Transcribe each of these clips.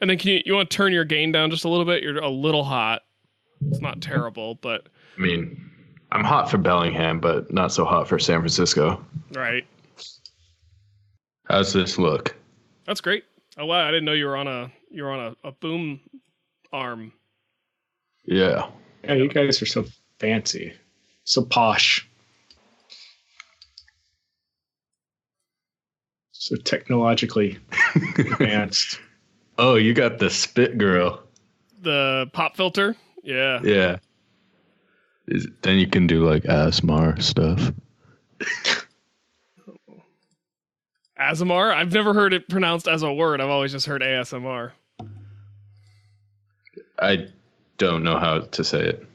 And then you want to turn your gain down just a little bit? You're a little hot. It's not terrible, but... I mean, I'm hot for Bellingham, but not so hot for San Francisco. Right. How's this look? That's great. Oh wow, I didn't know you were on a boom arm. Yeah. Yeah, you guys are so fancy. So posh. So technologically advanced. Oh, you got the spit girl. The pop filter? Yeah. Yeah. Then you can do like ASMR stuff. ASMR? I've never heard it pronounced as a word. I've always just heard ASMR. I don't know how to say it.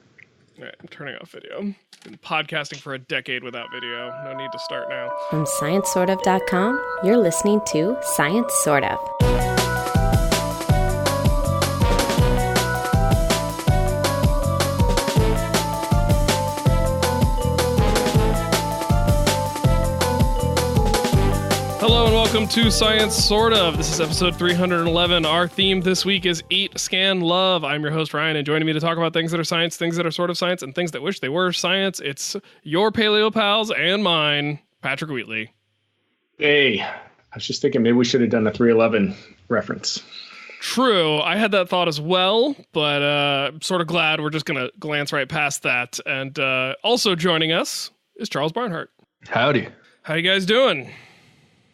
All right, I'm turning off video. Been podcasting for a decade without video. No need to start now. From ScienceSortOf.com, you're listening to Science Sort of. Hello and welcome to Science Sort of. This is episode 311. Our theme this week is Eat, Scan, Love. I'm your host, Ryan, and joining me to talk about things that are science, things that are sort of science, and things that wish they were science, it's your PaleoPOWs and mine, Patrick Wheatley. Hey, I was just thinking maybe we should have done a 311 reference. True. I had that thought as well, but I'm sort of glad we're just going to glance right past that. And also joining us is Charles Barnhart. Howdy. How you guys doing?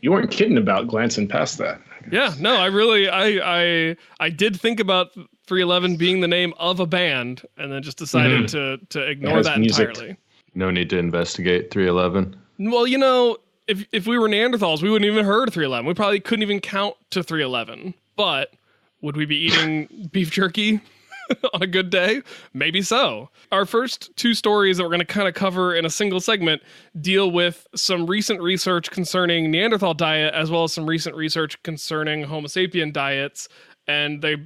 You weren't kidding about glancing past that. Yeah, no, I did think about 311 being the name of a band, and then just decided to ignore that music. entirely. No need to investigate 311. Well, you know, if we were Neanderthals, we wouldn't even heard of 311. We probably couldn't even count to 311. But would we be eating beef jerky on a good day? Maybe so. Our first two stories that we're going to kind of cover in a single segment deal with some recent research concerning Neanderthal diet, as well as some recent research concerning Homo sapien diets. And they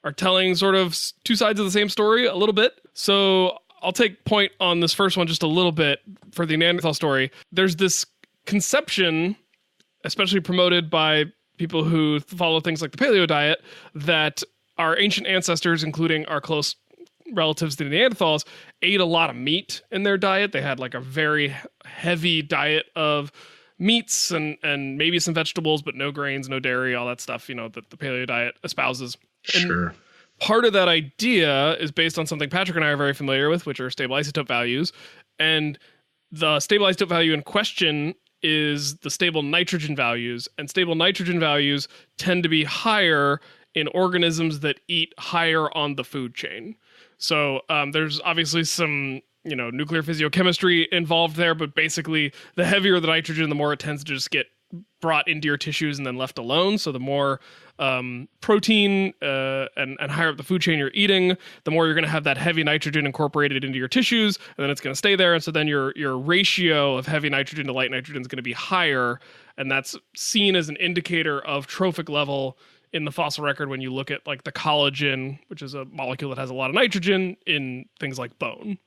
are telling sort of two sides of the same story a little bit. So I'll take point on this first one just a little bit for the Neanderthal story. There's this conception, especially promoted by people who follow things like the paleo diet, that our ancient ancestors, including our close relatives, the Neanderthals, ate a lot of meat in their diet. They had like a very heavy diet of meats and maybe some vegetables, but no grains, no dairy, all that stuff, you know, that the paleo diet espouses. Sure. And part of that idea is based on something Patrick and I are very familiar with, which are stable isotope values. And the stable isotope value in question is the stable nitrogen values. And stable nitrogen values tend to be higher in organisms that eat higher on the food chain. So there's obviously some, you know, nuclear physiochemistry involved there, but basically the heavier the nitrogen, the more it tends to just get brought into your tissues and then left alone. So the more protein and higher up the food chain you're eating, the more you're going to have that heavy nitrogen incorporated into your tissues, and then it's going to stay there. And so then your ratio of heavy nitrogen to light nitrogen is going to be higher, and that's seen as an indicator of trophic level in the fossil record when you look at like the collagen, which is a molecule that has a lot of nitrogen in things like bone.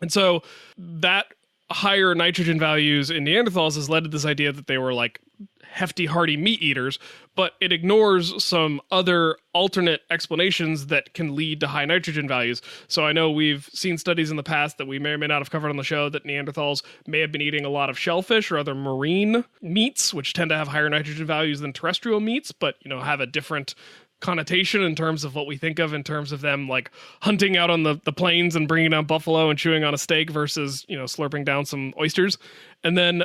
And so that higher nitrogen values in Neanderthals has led to this idea that they were like hefty, hearty meat eaters, but it ignores some other alternate explanations that can lead to high nitrogen values. So I know we've seen studies in the past that we may or may not have covered on the show that Neanderthals may have been eating a lot of shellfish or other marine meats, which tend to have higher nitrogen values than terrestrial meats, but, you know, have a different connotation in terms of what we think of in terms of them like hunting out on the plains and bringing down buffalo and chewing on a steak versus, you know, slurping down some oysters. And then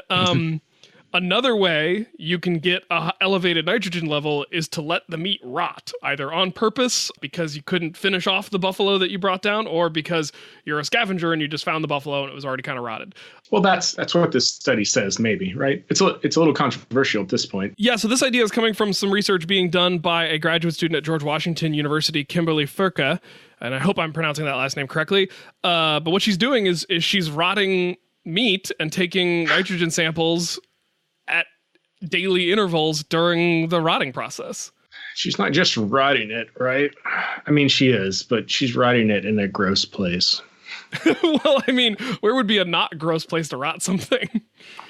another way you can get a elevated nitrogen level is to let the meat rot, either on purpose because you couldn't finish off the buffalo that you brought down, or because you're a scavenger and you just found the buffalo and it was already kind of rotted. Well, that's what this study says, maybe, right? It's a little controversial at this point. Yeah, so this idea is coming from some research being done by a graduate student at George Washington University, Kimberly Furka, and I hope I'm pronouncing that last name correctly. But what she's doing is she's rotting meat and taking nitrogen samples at daily intervals during the rotting process. She's not just rotting it, right? I mean, she is, but she's rotting it in a gross place. Well, I mean, where would be a not gross place to rot something?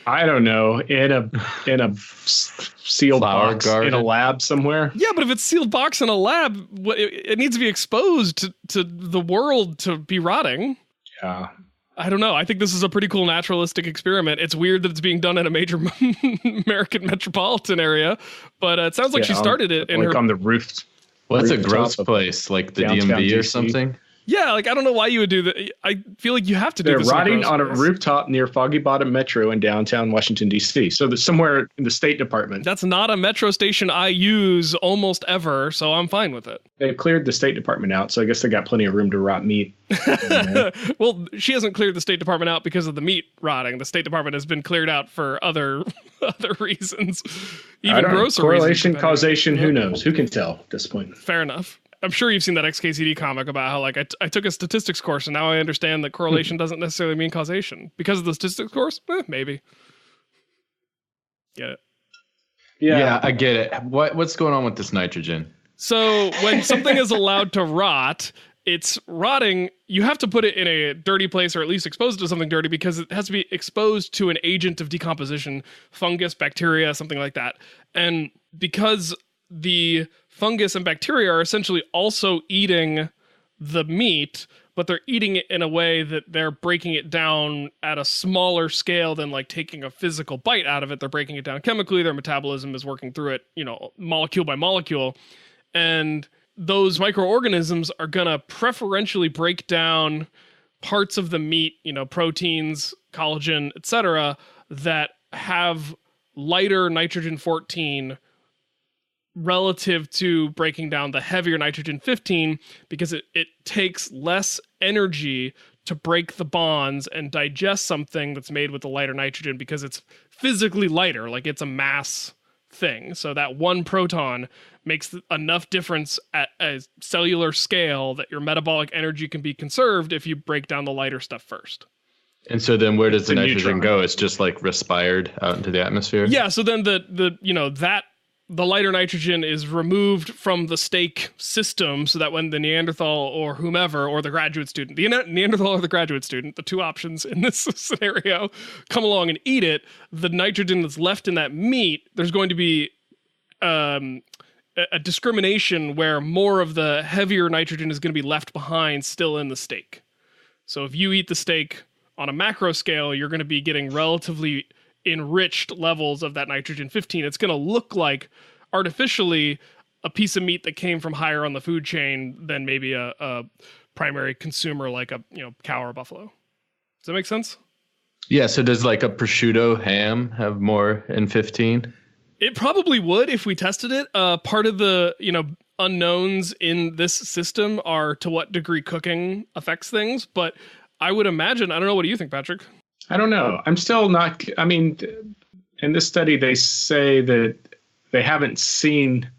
I don't know, in a sealed Flower box garden. in a lab somewhere. Yeah, but if it's sealed box in a lab, it needs to be exposed to the world to be rotting. Yeah. I don't know. I think this is a pretty cool naturalistic experiment. It's weird that it's being done in a major American metropolitan area, but it sounds like she started it in her on the roof. What's a rooftop gross of place? Like the downtown DMV or DC. something? Yeah, like I don't know why you would do that. I feel like you have to do They're this. in rotting gross on a place. rooftop near Foggy Bottom Metro in downtown Washington, D.C. So there's somewhere in the State Department. That's not a metro station I use almost ever, so I'm fine with it. They've cleared the State Department out, so I guess they got plenty of room to rot meat. Well, she hasn't cleared the State Department out because of the meat rotting. The State Department has been cleared out for other reasons, I even don't know. grosser Correlation, reasons. causation, who knows? Who can tell at this point? Fair enough. I'm sure you've seen that XKCD comic about how like I took a statistics course and now I understand that correlation doesn't necessarily mean causation. Because of the statistics course? Maybe. Get it. Yeah, I get it. What's going on with this nitrogen? So when something is allowed to rot, it's rotting. You have to put it in a dirty place or at least expose it to something dirty because it has to be exposed to an agent of decomposition, fungus, bacteria, something like that. And because the fungus and bacteria are essentially also eating the meat, but they're eating it in a way that they're breaking it down at a smaller scale than like taking a physical bite out of it. They're breaking it down chemically. Their metabolism is working through it, molecule by molecule. And those microorganisms are going to preferentially break down parts of the meat, proteins, collagen, etc., that have lighter nitrogen 14 relative to breaking down the heavier nitrogen 15 because it takes less energy to break the bonds and digest something that's made with the lighter nitrogen because it's physically lighter, like it's a mass thing. So that one proton makes enough difference at a cellular scale that your metabolic energy can be conserved if you break down the lighter stuff first. And so then where does the a nitrogen neutron. go? It's just like respired out into the atmosphere? Yeah, so then the lighter nitrogen is removed from the steak system so that when the Neanderthal or whomever, or the graduate student, the Neanderthal or the graduate student, the two options in this scenario, come along and eat it, the nitrogen that's left in that meat, there's going to be a discrimination where more of the heavier nitrogen is going to be left behind still in the steak. So if you eat the steak on a macro scale, you're going to be getting relatively enriched levels of that nitrogen 15. It's going to look like artificially a piece of meat that came from higher on the food chain than maybe a primary consumer like a cow or a buffalo. Does that make sense? Yeah, so does like a prosciutto ham have more in 15? It probably would if we tested it. Part of the unknowns in this system are to what degree cooking affects things, but I would imagine, I don't know, what do you think, Patrick? I don't know. I'm still not. I mean, in this study, they say that they haven't seen,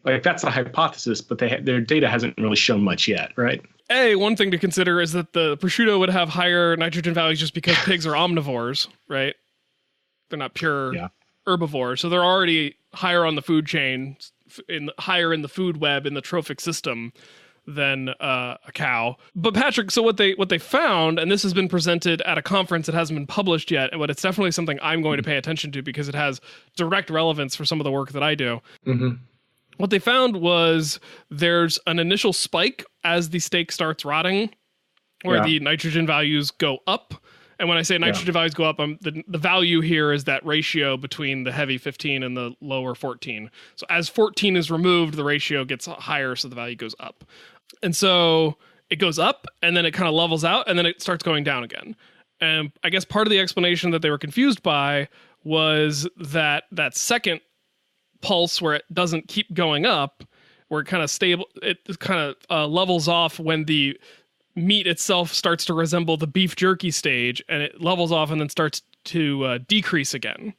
like, that's a hypothesis, but their data hasn't really shown much yet, right? One thing to consider is that the prosciutto would have higher nitrogen values just because pigs are omnivores, right? They're not pure herbivores, so they're already higher on the food chain, higher in the food web in the trophic system than a cow. But Patrick, so what they found, and this has been presented at a conference that hasn't been published yet, but it's definitely something I'm going to pay attention to because it has direct relevance for some of the work that I do. Mm-hmm. What they found was there's an initial spike as the steak starts rotting, where the nitrogen values go up. And when I say nitrogen values go up, the value here is that ratio between the heavy 15 and the lower 14. So as 14 is removed, the ratio gets higher, so the value goes up. And so it goes up, and then it kind of levels out, and then it starts going down again. And I guess part of the explanation that they were confused by was that second pulse where it doesn't keep going up, where it kind of levels off when the meat itself starts to resemble the beef jerky stage, and it levels off and then starts to decrease again.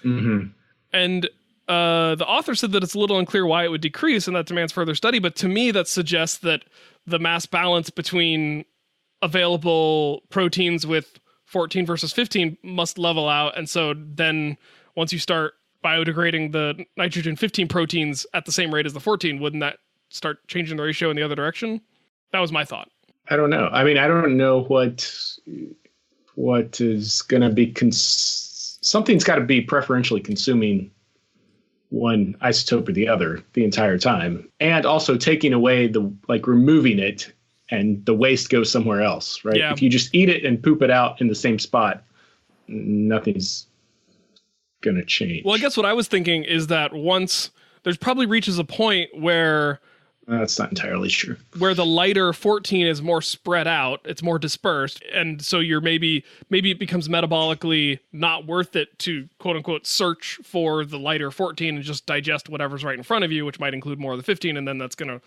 Mm-hmm. And the author said that it's a little unclear why it would decrease, and that demands further study. But to me, that suggests that the mass balance between available proteins with 14 versus 15 must level out. And so then once you start biodegrading the nitrogen 15 proteins at the same rate as the 14, wouldn't that start changing the ratio in the other direction? That was my thought. I don't know. I mean, I don't know what is going to be something's got to be preferentially consuming one isotope or the other the entire time, and also taking away removing it, and the waste goes somewhere else, right? Yeah. If you just eat it and poop it out in the same spot, nothing's going to change. Well, I guess what I was thinking is that once there's probably reaches a point where that's not entirely true. Where the lighter 14 is more spread out, it's more dispersed, and so you're maybe it becomes metabolically not worth it to quote unquote search for the lighter 14 and just digest whatever's right in front of you, which might include more of the 15, and then that's going to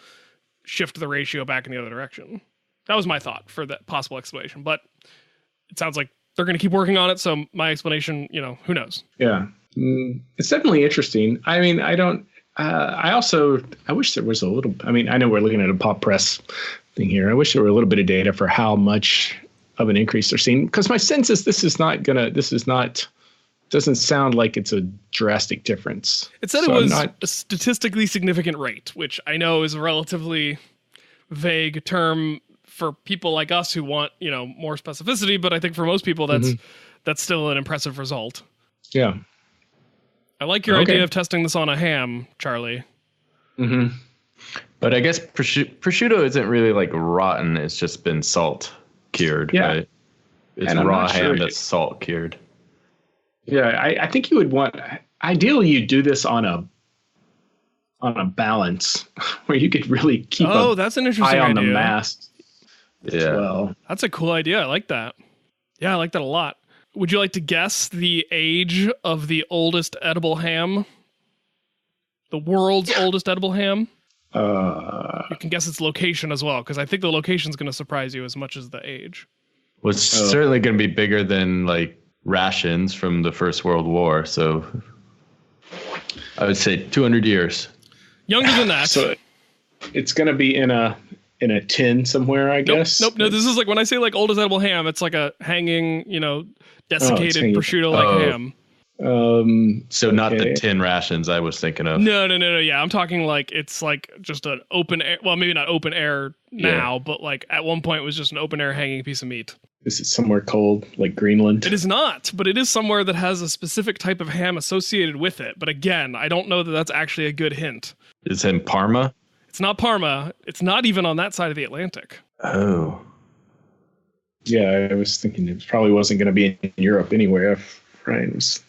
shift the ratio back in the other direction. That was my thought for that possible explanation, but it sounds like they're going to keep working on it. So my explanation, who knows? Yeah, it's definitely interesting. I mean, I wish there was a little, I mean, I know we're looking at a pop press thing here. I wish there were a little bit of data for how much of an increase they're seeing, because my sense is doesn't sound like it's a drastic difference. It said it was a statistically significant rate, which I know is a relatively vague term for people like us who want, more specificity. But I think for most people, that's still an impressive result. Yeah. I like your idea of testing this on a ham, Charlie. Mm-hmm. But I guess prosciutto isn't really like rotten. It's just been salt cured, right? It's raw ham that's salt cured. Yeah, I think you would want. Ideally, you do this on a balance where you could really keep. That's an interesting eye on idea. The mass. Yeah, well, that's a cool idea. I like that. Yeah, I like that a lot. Would you like to guess the age of the oldest edible ham? The world's oldest edible ham? You can guess its location as well, because I think the location is going to surprise you as much as the age. Well, it's certainly going to be bigger than like rations from the First World War. So I would say 200 years. Younger than that. So it's going to be in a tin somewhere, I guess. Nope. No, this is like when I say like oldest edible ham, it's like a hanging, desiccated prosciutto like ham. So not the tin rations I was thinking of. No. Yeah, I'm talking like it's like just an open air. Well, maybe not open air now, but like at one point it was just an open air hanging piece of meat. Is it somewhere cold, like Greenland? It is not, but it is somewhere that has a specific type of ham associated with it. But again, I don't know that that's actually a good hint. It's in Parma? It's not Parma. It's not even on that side of the Atlantic. Oh. Yeah, I was thinking it probably wasn't going to be in Europe anywhere. Right? It was,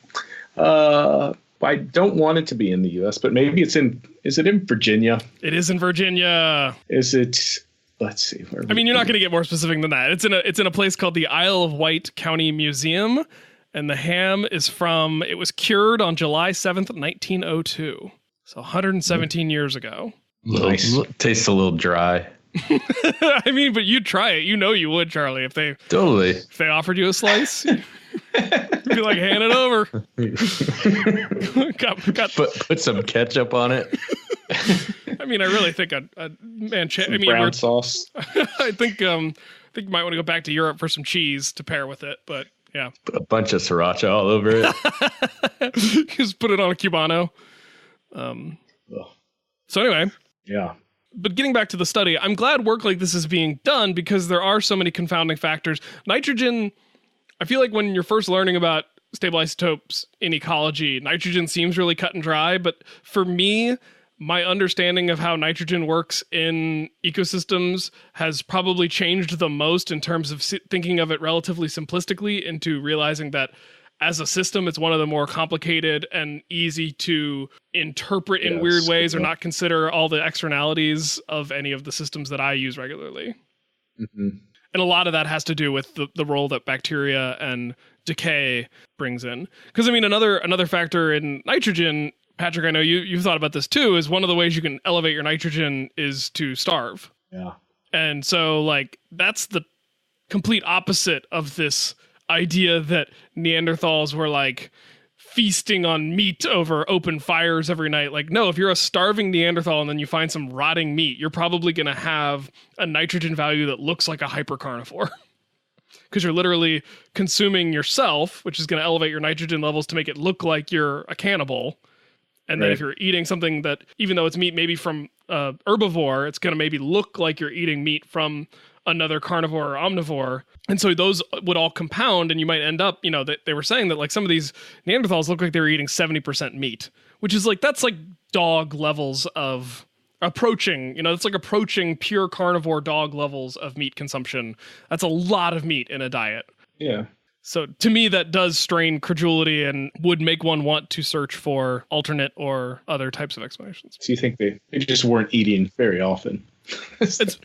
I don't want it to be in the U.S., but maybe is it in Virginia? It is in Virginia. Is it? Let's see. I mean, you're not going to get more specific than that. It's in a place called the Isle of Wight County Museum, and the ham is it was cured on July 7th, 1902. So 117 years ago. Nice. Tastes a little dry. I mean, but you'd try it. You would, Charlie, if they offered you a slice. You'd be like, hand it over. Put some ketchup on it. I mean, I really think brown sauce. I think you might want to go back to Europe for some cheese to pair with it. But yeah, put a bunch of sriracha all over it. Just put it on a Cubano. So anyway, yeah. But getting back to the study, I'm glad work like this is being done because there are so many confounding factors. Nitrogen, I feel like when you're first learning about stable isotopes in ecology, nitrogen seems really cut and dry. But for me, my understanding of how nitrogen works in ecosystems has probably changed the most in terms of thinking of it relatively simplistically into realizing that as a system, it's one of the more complicated and easy to interpret in weird ways or not consider all the externalities of any of the systems that I use regularly. Mm-hmm. And a lot of that has to do with the role that bacteria and decay brings in. Because, I mean, another factor in nitrogen, Patrick, I know you've thought about this too, is one of the ways you can elevate your nitrogen is to starve. Yeah. And so, like, that's the complete opposite of this idea that Neanderthals were like feasting on meat over open fires every night. Like, no, if you're a starving Neanderthal and then you find some rotting meat, you're probably going to have a nitrogen value that looks like a hypercarnivore because you're literally consuming yourself, which is going to elevate your nitrogen levels to make it look like you're a cannibal. And then if you're eating something that, even though it's meat maybe from herbivore, it's going to maybe look like you're eating meat from another carnivore or omnivore. And so those would all compound, and you might end up, they were saying that like some of these Neanderthals look like they were eating 70% meat, which is like, that's like dog levels of approaching, it's like approaching pure carnivore dog levels of meat consumption. That's a lot of meat in a diet. Yeah. So to me, that does strain credulity and would make one want to search for alternate or other types of explanations. So you think they just weren't eating very often?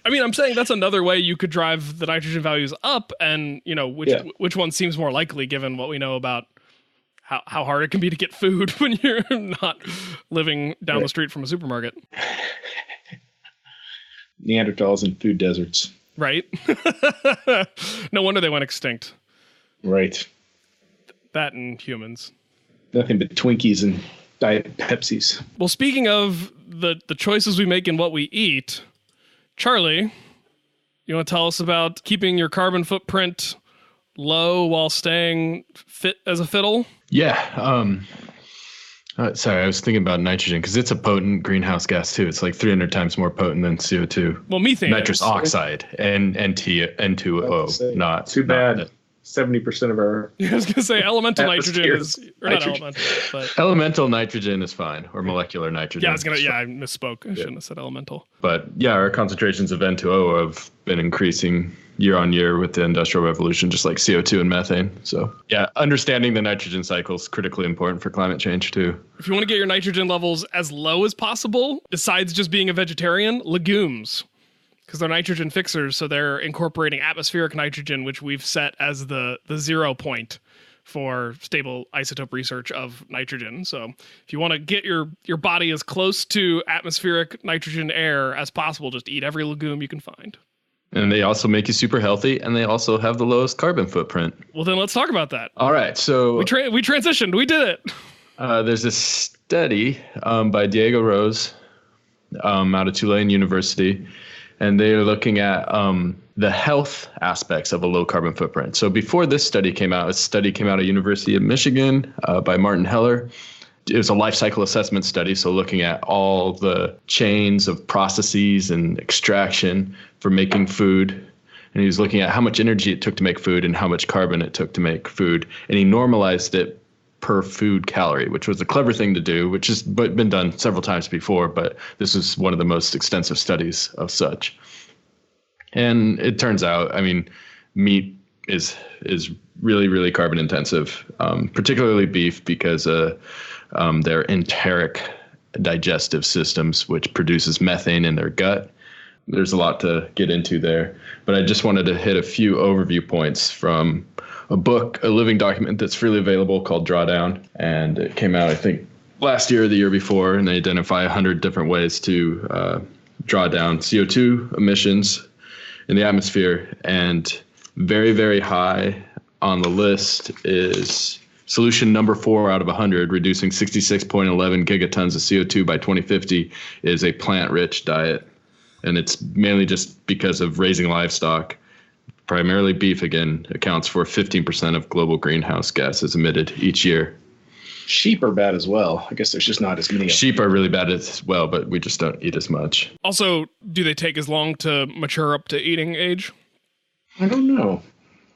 I'm saying that's another way you could drive the nitrogen values up, and which one seems more likely given what we know about how hard it can be to get food when you're not living down the street from a supermarket. Neanderthals in food deserts. Right? No wonder they went extinct. Right. That and humans. Nothing but Twinkies and Diet Pepsis. Well, speaking of the choices we make in what we eat, Charlie, you want to tell us about keeping your carbon footprint low while staying fit as a fiddle? Yeah. Sorry, I was thinking about nitrogen because it's a potent greenhouse gas too. It's like 300 times more potent than CO2. Well, methane, nitrous oxide, and N2O. Not too bad. 70% of our. I was going to say elemental nitrogen is, or not elemental, but elemental nitrogen is fine, or molecular nitrogen. I misspoke. I shouldn't have said elemental. But yeah, our concentrations of N2O have been increasing year on year with the Industrial Revolution, just like CO2 and methane. So yeah, understanding the nitrogen cycle is critically important for climate change too. If you want to get your nitrogen levels as low as possible, besides just being a vegetarian, legumes. Because they're nitrogen fixers, so they're incorporating atmospheric nitrogen, which we've set as the 0 point for stable isotope research of nitrogen. So if you want to get your body as close to atmospheric nitrogen air as possible, just eat every legume you can find. And they also make you super healthy, and they also have the lowest carbon footprint. Well, then let's talk about that. All right, so we transitioned. We did it. There's this study by Diego Rose out of Tulane University. And they're looking at the health aspects of a low carbon footprint. So before this study came out, a study came out of University of Michigan by Martin Heller. It was a life cycle assessment study, so looking at all the chains of processes and extraction for making food. And he was looking at how much energy it took to make food and how much carbon it took to make food. And he normalized it per food calorie, which was a clever thing to do, which has been done several times before, but this is one of the most extensive studies of such. And it turns out, meat is really, really carbon intensive, particularly beef, because their enteric digestive systems, which produces methane in their gut. There's a lot to get into there, but I just wanted to hit a few overview points from a book, a living document that's freely available called Drawdown. And it came out, I think, last year or the year before, and they identify 100 different ways to draw down CO2 emissions in the atmosphere. And very, very high on the list is solution number 4 out of 100, reducing 66.11 gigatons of CO2 by 2050, is a plant-rich diet. And it's mainly just because of raising livestock. Primarily beef, again, accounts for 15% of global greenhouse gases emitted each year. Sheep are bad as well. I guess there's just not as many. Sheep are really bad as well, but we just don't eat as much. Also, do they take as long to mature up to eating age? I don't know.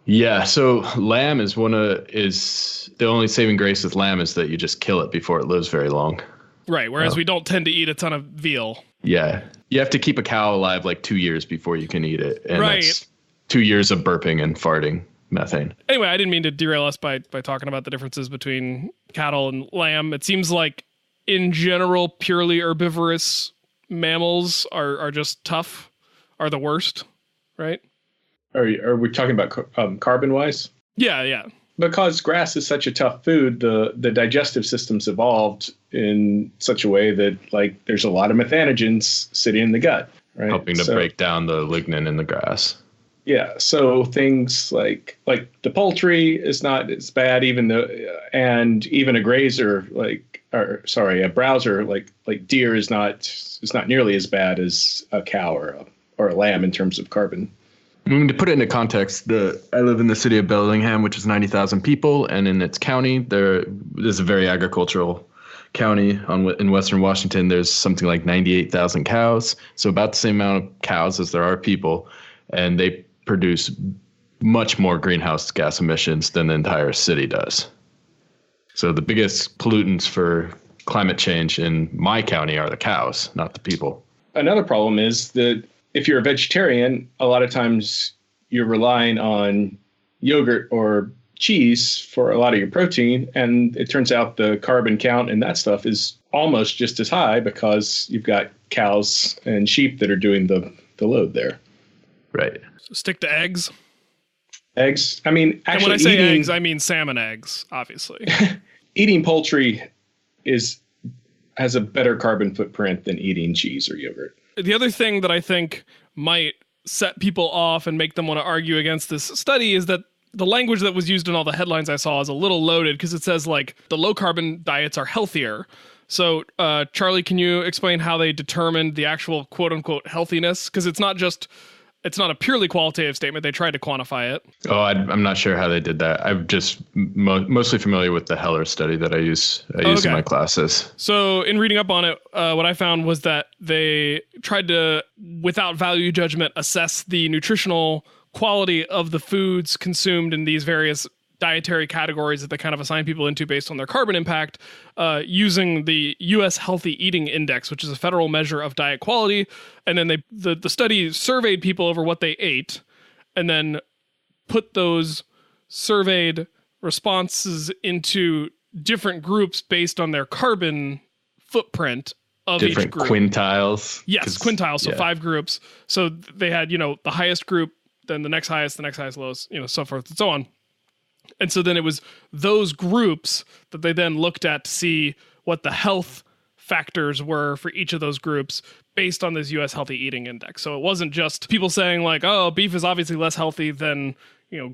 Yeah, so lamb is the only saving grace with lamb is that you just kill it before it lives very long. Right, whereas we don't tend to eat a ton of veal. Yeah, you have to keep a cow alive like 2 years before you can eat it. And right. That's 2 years of burping and farting methane. Anyway, I didn't mean to derail us by talking about the differences between cattle and lamb. It seems like, in general, purely herbivorous mammals are just tough, are the worst, right? Are we talking about carbon-wise? Yeah. Because grass is such a tough food, the digestive system's evolved in such a way that, like, there's a lot of methanogens sitting in the gut, right? Helping to break down the lignin in the grass. Yeah, so things like the poultry is not as bad, and even a grazer a browser like deer is not nearly as bad as a cow or a lamb in terms of carbon. I mean, to put it into context, I live in the city of Bellingham, which is 90,000 people, and in its county, there is a very agricultural county in western Washington. There's something like 98,000 cows, so about the same amount of cows as there are people. and they produce much more greenhouse gas emissions than the entire city does. So the biggest pollutants for climate change in my county are the cows, not the people. Another problem is that if you're a vegetarian, a lot of times you're relying on yogurt or cheese for a lot of your protein. And it turns out the carbon count and that stuff is almost just as high because you've got cows and sheep that are doing the load there. Right. So stick to eggs. Eggs. I mean, actually, and when I say eggs, I mean salmon eggs, obviously. Eating poultry has a better carbon footprint than eating cheese or yogurt. The other thing that I think might set people off and make them want to argue against this study is that the language that was used in all the headlines I saw is a little loaded because it says like the low carbon diets are healthier. So, Charlie, can you explain how they determined the actual quote unquote healthiness? Because it's not a purely qualitative statement. They tried to quantify it. Oh, I'm not sure how they did that. I'm just mostly familiar with the Heller study that I use in my classes. So in reading up on it, what I found was that they tried to, without value judgment, assess the nutritional quality of the foods consumed in these various dietary categories that they kind of assign people into based on their carbon impact, using the U.S. Healthy Eating Index, which is a federal measure of diet quality. And then the study surveyed people over what they ate and then put those surveyed responses into different groups based on their carbon footprint of different each group. Quintiles. Yes, quintiles. So 5 groups. So they had, the highest group, then the next highest, lowest, so forth and so on. And so then it was those groups that they then looked at to see what the health factors were for each of those groups based on this U.S. Healthy Eating Index. So it wasn't just people saying like, oh, beef is obviously less healthy than,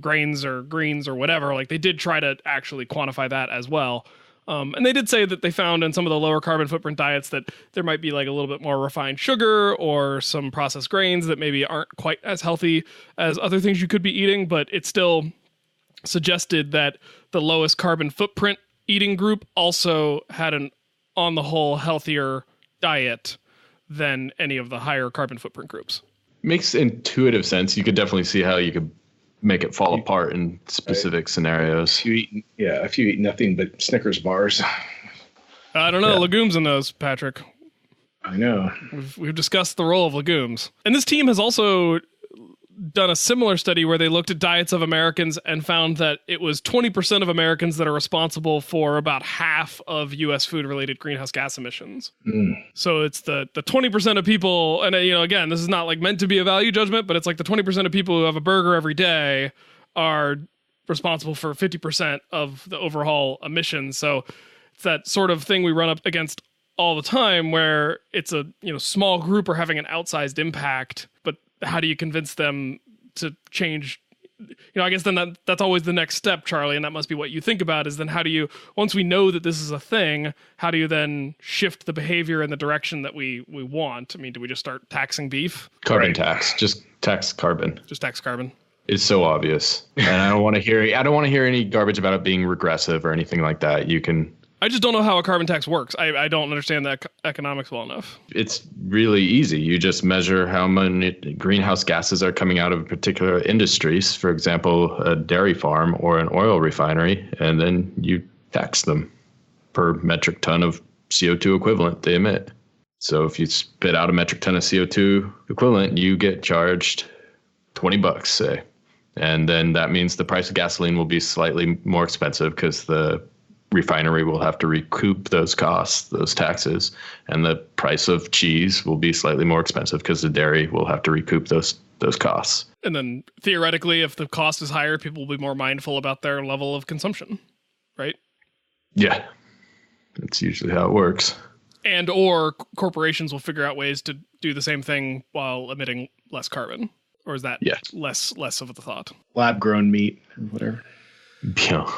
grains or greens or whatever. Like they did try to actually quantify that as well. And they did say that they found in some of the lower carbon footprint diets that there might be like a little bit more refined sugar or some processed grains that maybe aren't quite as healthy as other things you could be eating, but it's still suggested that the lowest carbon footprint eating group also had an, on the whole, healthier diet than any of the higher carbon footprint groups. Makes intuitive sense. You could definitely see how you could make it fall apart in specific scenarios. If you eat nothing but Snickers bars. I don't know, legumes in those, Patrick. I know. We've discussed the role of legumes. And this team has also done a similar study where they looked at diets of Americans and found that it was 20% of Americans that are responsible for about half of U.S. food-related greenhouse gas emissions. So it's the 20% of people, and again, this is not like meant to be a value judgment, but it's like the 20% of people who have a burger every day are responsible for 50% of the overall emissions. So it's that sort of thing we run up against all the time where it's a small group are having an outsized impact, but how do you convince them to change? I guess then that's always the next step, Charlie, and that must be what you think about is then how do you, once we know that this is a thing, how do you then shift the behavior in the direction that we want? I mean, do we just start taxing beef? Carbon tax. Just tax carbon. Just tax carbon. It's so obvious. And I don't want to hear any garbage about it being regressive or anything like that. I just don't know how a carbon tax works. I don't understand the economics well enough. It's really easy. You just measure how many greenhouse gases are coming out of particular industries, for example, a dairy farm or an oil refinery, and then you tax them per metric ton of CO2 equivalent they emit. So if you spit out a metric ton of CO2 equivalent, you get charged $20, say. And then that means the price of gasoline will be slightly more expensive because the refinery will have to recoup those costs, those taxes, and the price of cheese will be slightly more expensive because the dairy will have to recoup those costs. And then theoretically, if the cost is higher, people will be more mindful about their level of consumption, right? Yeah, that's usually how it works. And or corporations will figure out ways to do the same thing while emitting less carbon. Or is that less of the thought? Lab-grown meat or whatever. Yeah.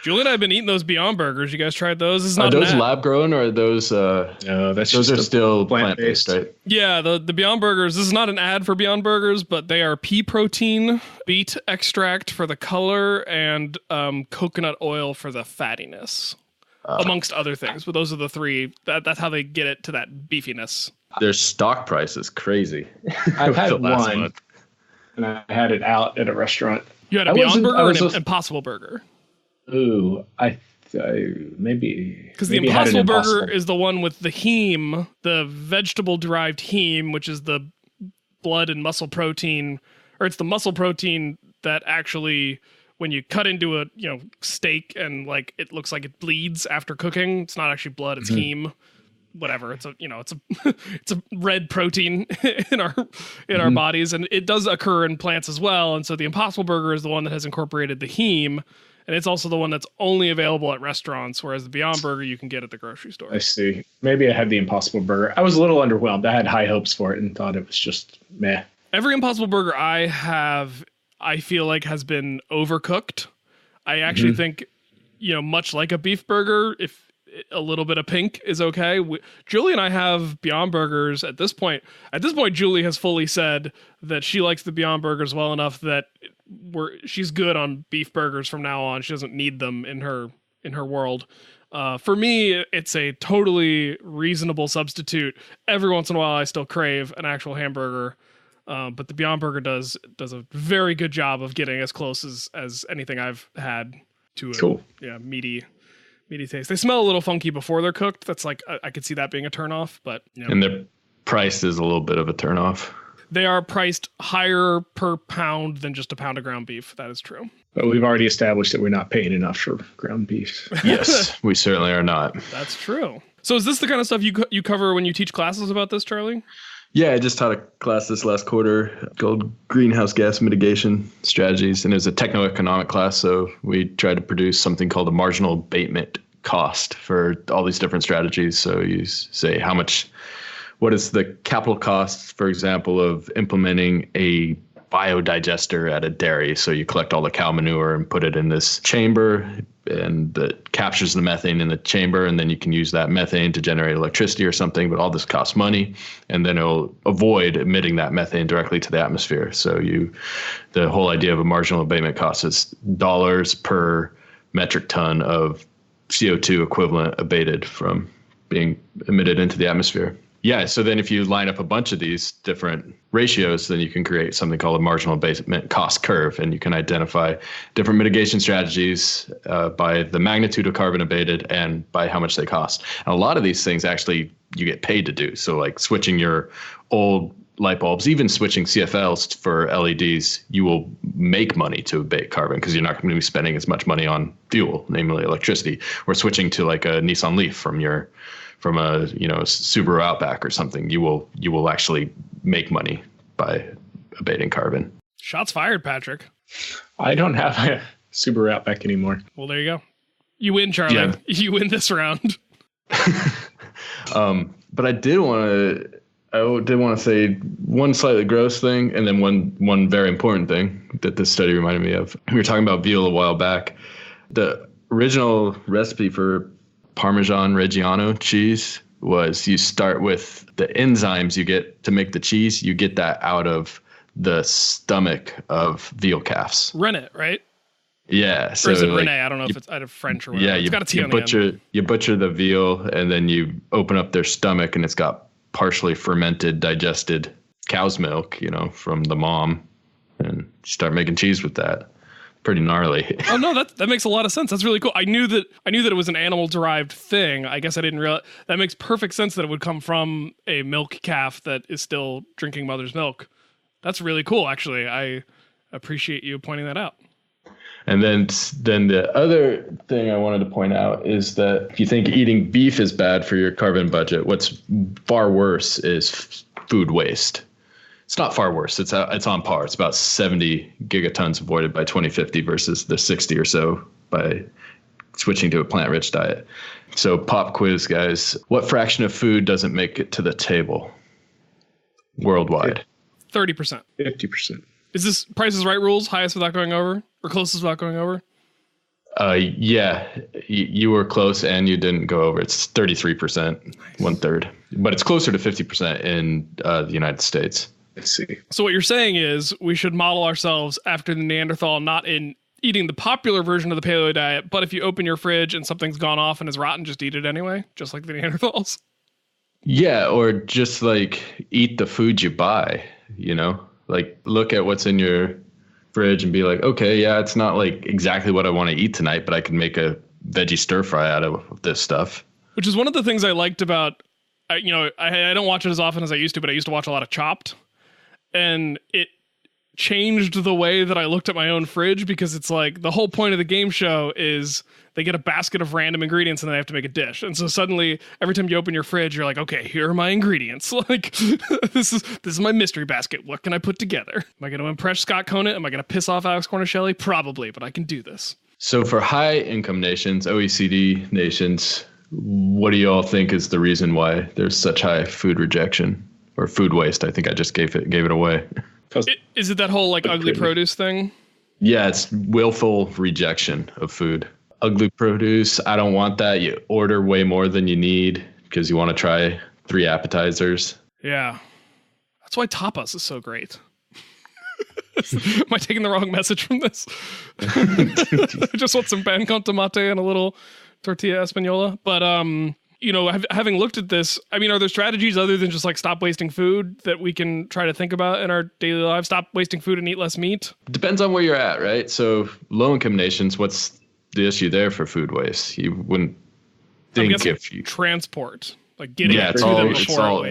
Julie and I have been eating those Beyond Burgers. You guys tried those? Are those lab grown or are those? No, those are still plant based, right? Yeah, the Beyond Burgers. This is not an ad for Beyond Burgers, but they are pea protein, beet extract for the color, and coconut oil for the fattiness, amongst other things. But those are the three. That's how they get it to that beefiness. Their stock price is crazy. I've had one. and I had it out at a restaurant. You had a Beyond Burger or an Impossible Burger? Ooh, I maybe. Because the Impossible Burger is the one with the heme, the vegetable-derived heme, which is the blood and muscle protein, or it's the muscle protein that actually, when you cut into a steak and like it looks like it bleeds after cooking, it's not actually blood, it's heme. Whatever, it's a it's a red protein in our bodies, and it does occur in plants as well. And so the Impossible Burger is the one that has incorporated the heme, and it's also the one that's only available at restaurants, whereas the Beyond Burger you can get at the grocery store. I see. Maybe I had the Impossible Burger. I was a little underwhelmed. I had high hopes for it and thought it was just meh. Every Impossible Burger I have, I feel like has been overcooked. I actually think, much like a beef burger, if a little bit of pink is okay. Julie and I have Beyond Burgers at this point. At this point, Julie has fully said that she likes the Beyond Burgers well enough that she's good on beef burgers from now on. She doesn't need them in her world. For me, it's a totally reasonable substitute. Every once in a while, I still crave an actual hamburger. But the Beyond Burger does a very good job of getting as close as anything I've had to a meaty taste. They smell a little funky before they're cooked. That's like, I could see that being a turnoff, but And their price is a little bit of a turnoff. They are priced higher per pound than just a pound of ground beef. That is true. But we've already established that we're not paying enough for ground beef. Yes, we certainly are not. That's true. So is this the kind of stuff you cover when you teach classes about this, Charlie? Yeah, I just taught a class this last quarter called Greenhouse Gas Mitigation Strategies, and it was a techno-economic class, so we tried to produce something called a marginal abatement cost for all these different strategies. So you say what is the capital cost, for example, of implementing a biodigester at a dairy? So you collect all the cow manure and put it in this chamber, and that captures the methane in the chamber, and then you can use that methane to generate electricity or something, but all this costs money, and then it'll avoid emitting that methane directly to the atmosphere. So the whole idea of a marginal abatement cost is dollars per metric ton of CO2 equivalent abated from being emitted into the atmosphere. Yeah, so then if you line up a bunch of these different ratios, then you can create something called a marginal abatement cost curve, and you can identify different mitigation strategies by the magnitude of carbon abated and by how much they cost. And a lot of these things actually you get paid to do. So like switching your old light bulbs, even switching CFLs for LEDs, you will make money to abate carbon because you're not going to be spending as much money on fuel, namely electricity. Or switching to like a Nissan Leaf from a Subaru Outback or something, you will actually make money by abating carbon. Shots fired, Patrick. I don't have a Subaru Outback anymore. Well, there you go. You win, Charlie. Yeah. You win this round. But I did want to say one slightly gross thing, and then one very important thing that this study reminded me of. We were talking about veal a while back. The original recipe for Parmesan Reggiano cheese was you start with the enzymes you get to make the cheese. You get that out of the stomach of veal calves. Rennet, right? Yeah. So or is it Rene? I don't know if it's out of French or whatever. Yeah, it's got a T on the end. You butcher the veal, and then you open up their stomach, and it's got partially fermented, digested cow's milk, from the mom, and you start making cheese with that. Pretty gnarly. Oh no, that makes a lot of sense. That's really cool. I knew that it was an animal derived thing. I guess I didn't realize that makes perfect sense that it would come from a milk calf that is still drinking mother's milk. That's really cool. Actually, I appreciate you pointing that out. And then the other thing I wanted to point out is that if you think eating beef is bad for your carbon budget, what's far worse is food waste. It's not far worse. It's on par. It's about 70 gigatons avoided by 2050 versus the 60 or so by switching to a plant-rich diet. So pop quiz, guys. What fraction of food doesn't make it to the table worldwide? 30%. 50%. Is this Price is Right rules? Highest without going over? Or closest without going over? Yeah. You were close and you didn't go over. It's 33%, nice. 1/3. But it's closer to 50% in the United States. I see. So what you're saying is we should model ourselves after the Neanderthal, not in eating the popular version of the paleo diet, but if you open your fridge and something's gone off and is rotten, just eat it anyway, just like the Neanderthals. Yeah, or just like eat the food you buy, Like look at what's in your fridge and be like, okay, yeah, it's not like exactly what I want to eat tonight, but I can make a veggie stir fry out of this stuff. Which is one of the things I liked about, I don't watch it as often as I used to, but I used to watch a lot of Chopped, and it changed the way that I looked at my own fridge, because it's like the whole point of the game show is they get a basket of random ingredients and then they have to make a dish. And so suddenly every time you open your fridge, you're like, okay, here are my ingredients. Like this is my mystery basket. What can I put together? Am I going to impress Scott Conant? Am I going to piss off Alex Cornishelli? Probably, but I can do this. So for high income nations, OECD nations, what do you all think is the reason why there's such high food rejection or food waste? I think I just gave it away. Is it that whole like ugly produce thing? Yeah, it's willful rejection of food. Ugly produce, I don't want that. You order way more than you need because you want to try 3 appetizers. Yeah. That's why tapas is so great. Am I taking the wrong message from this? I just want some pan con tomate and a little tortilla española. But, having looked at this, I mean, are there strategies other than just like stop wasting food that we can try to think about in our daily lives? Stop wasting food and eat less meat? Depends on where you're at, right? So low income nations, what's the issue there for food waste? You wouldn't think if you transport, like getting to them before it's all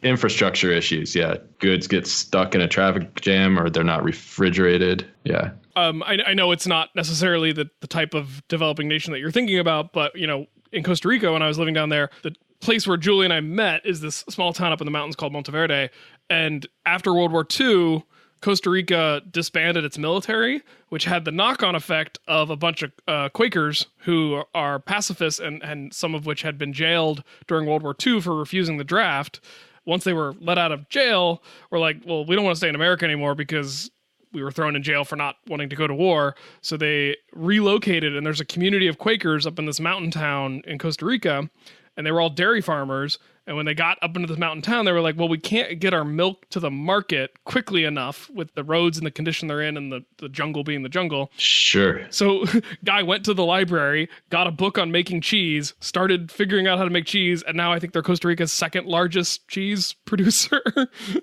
infrastructure issues. Yeah, goods get stuck in a traffic jam or they're not refrigerated. Yeah. I know it's not necessarily the type of developing nation that you're thinking about, but in Costa Rica, when I was living down there, the place where Julie and I met is this small town up in the mountains called Monteverde. And after World War II, Costa Rica disbanded its military, which had the knock-on effect of a bunch of Quakers who are pacifists and some of which had been jailed during World War II for refusing the draft. Once they were let out of jail, we're like, well, we don't want to stay in America anymore because we were thrown in jail for not wanting to go to war. So they relocated, and there's a community of Quakers up in this mountain town in Costa Rica, and they were all dairy farmers. And when they got up into this mountain town, they were like, well, we can't get our milk to the market quickly enough with the roads and the condition they're in and the jungle being the jungle. Sure. So guy went to the library, got a book on making cheese, started figuring out how to make cheese, and now I think they're Costa Rica's second largest cheese producer.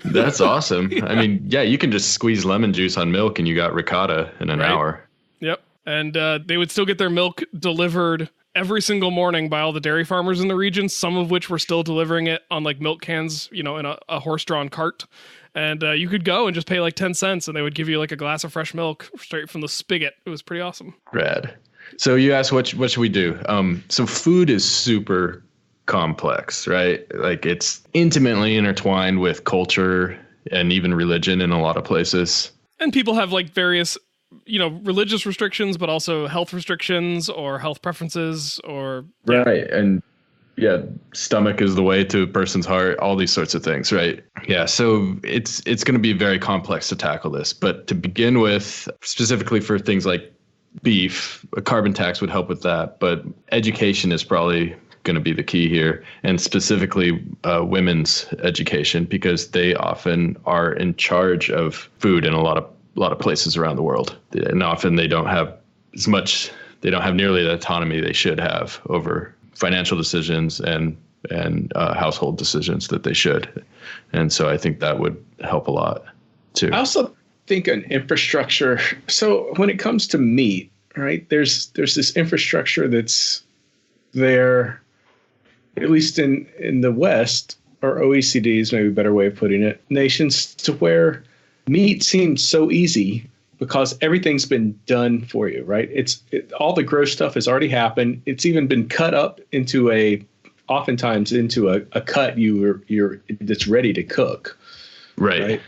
That's awesome. Yeah. I mean, yeah, you can just squeeze lemon juice on milk and you got ricotta in an hour. Yep. And they would still get their milk delivered every single morning by all the dairy farmers in the region, some of which were still delivering it on like milk cans, in a horse-drawn cart. And you could go and just pay like 10 cents and they would give you like a glass of fresh milk straight from the spigot. It was pretty awesome. Rad. So you asked, what should we do? So food is super complex, right? Like it's intimately intertwined with culture and even religion in a lot of places. And people have like various religious restrictions, but also health restrictions or health preferences or. Yeah. Right. And yeah, stomach is the way to a person's heart, all these sorts of things. Right. Yeah. So it's going to be very complex to tackle this, but to begin with, specifically for things like beef, a carbon tax would help with that. But education is probably going to be the key here, and specifically women's education, because they often are in charge of food in a lot of places around the world, and often they don't have nearly the autonomy they should have over financial decisions and household decisions that they should. And so I think that would help a lot too. I also think an infrastructure. So when it comes to meat, right, there's this infrastructure that's there, at least in the West, or OECD is maybe a better way of putting it, nations, to where meat seems so easy because everything's been done for you, right? All the gross stuff has already happened. It's even been cut up into oftentimes into a cut that's ready to cook. Right.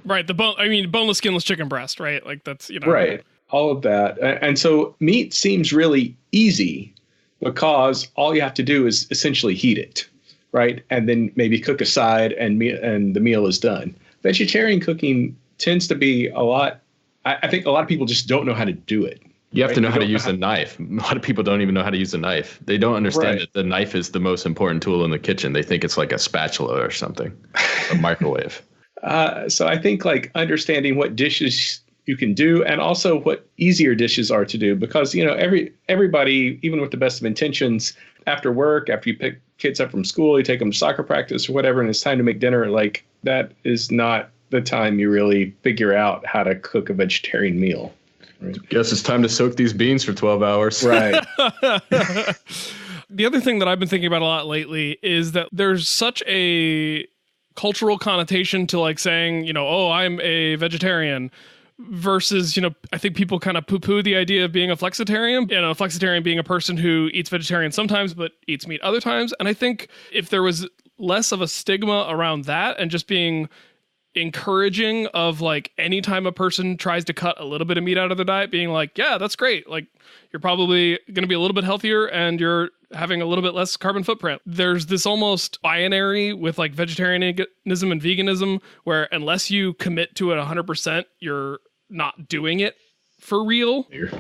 Right. Boneless, skinless chicken breast, right? Like that's, Right. All of that. And so meat seems really easy because all you have to do is essentially heat it, right? And then maybe cook a side and the meal is done. Vegetarian cooking tends to be I think a lot of people just don't know how to do it. You have to know how to use a knife. A lot of people don't even know how to use a knife. They don't understand that the knife is the most important tool in the kitchen. They think it's like a spatula or something, a microwave. So I think like understanding what dishes you can do and also what easier dishes are to do, because, everybody, even with the best of intentions, after work, after you pick kids up from school, you take them to soccer practice or whatever, and it's time to make dinner, like that is not the time you really figure out how to cook a vegetarian meal. Right? Guess it's time to soak these beans for 12 hours. Right. The other thing that I've been thinking about a lot lately is that there's such a cultural connotation to like saying, you know, oh, I'm a vegetarian versus, you know, I think people kind of poo-poo the idea of being a flexitarian. You know, a flexitarian being a person who eats vegetarian sometimes but eats meat other times. And I think if there was less of a stigma around that and just being encouraging of like anytime a person tries to cut a little bit of meat out of their diet, being like, yeah, that's great. Like you're probably going to be a little bit healthier and you're having a little bit less carbon footprint. There's this almost binary with like vegetarianism and veganism where unless you commit to it 100%, you're not doing it for real. You're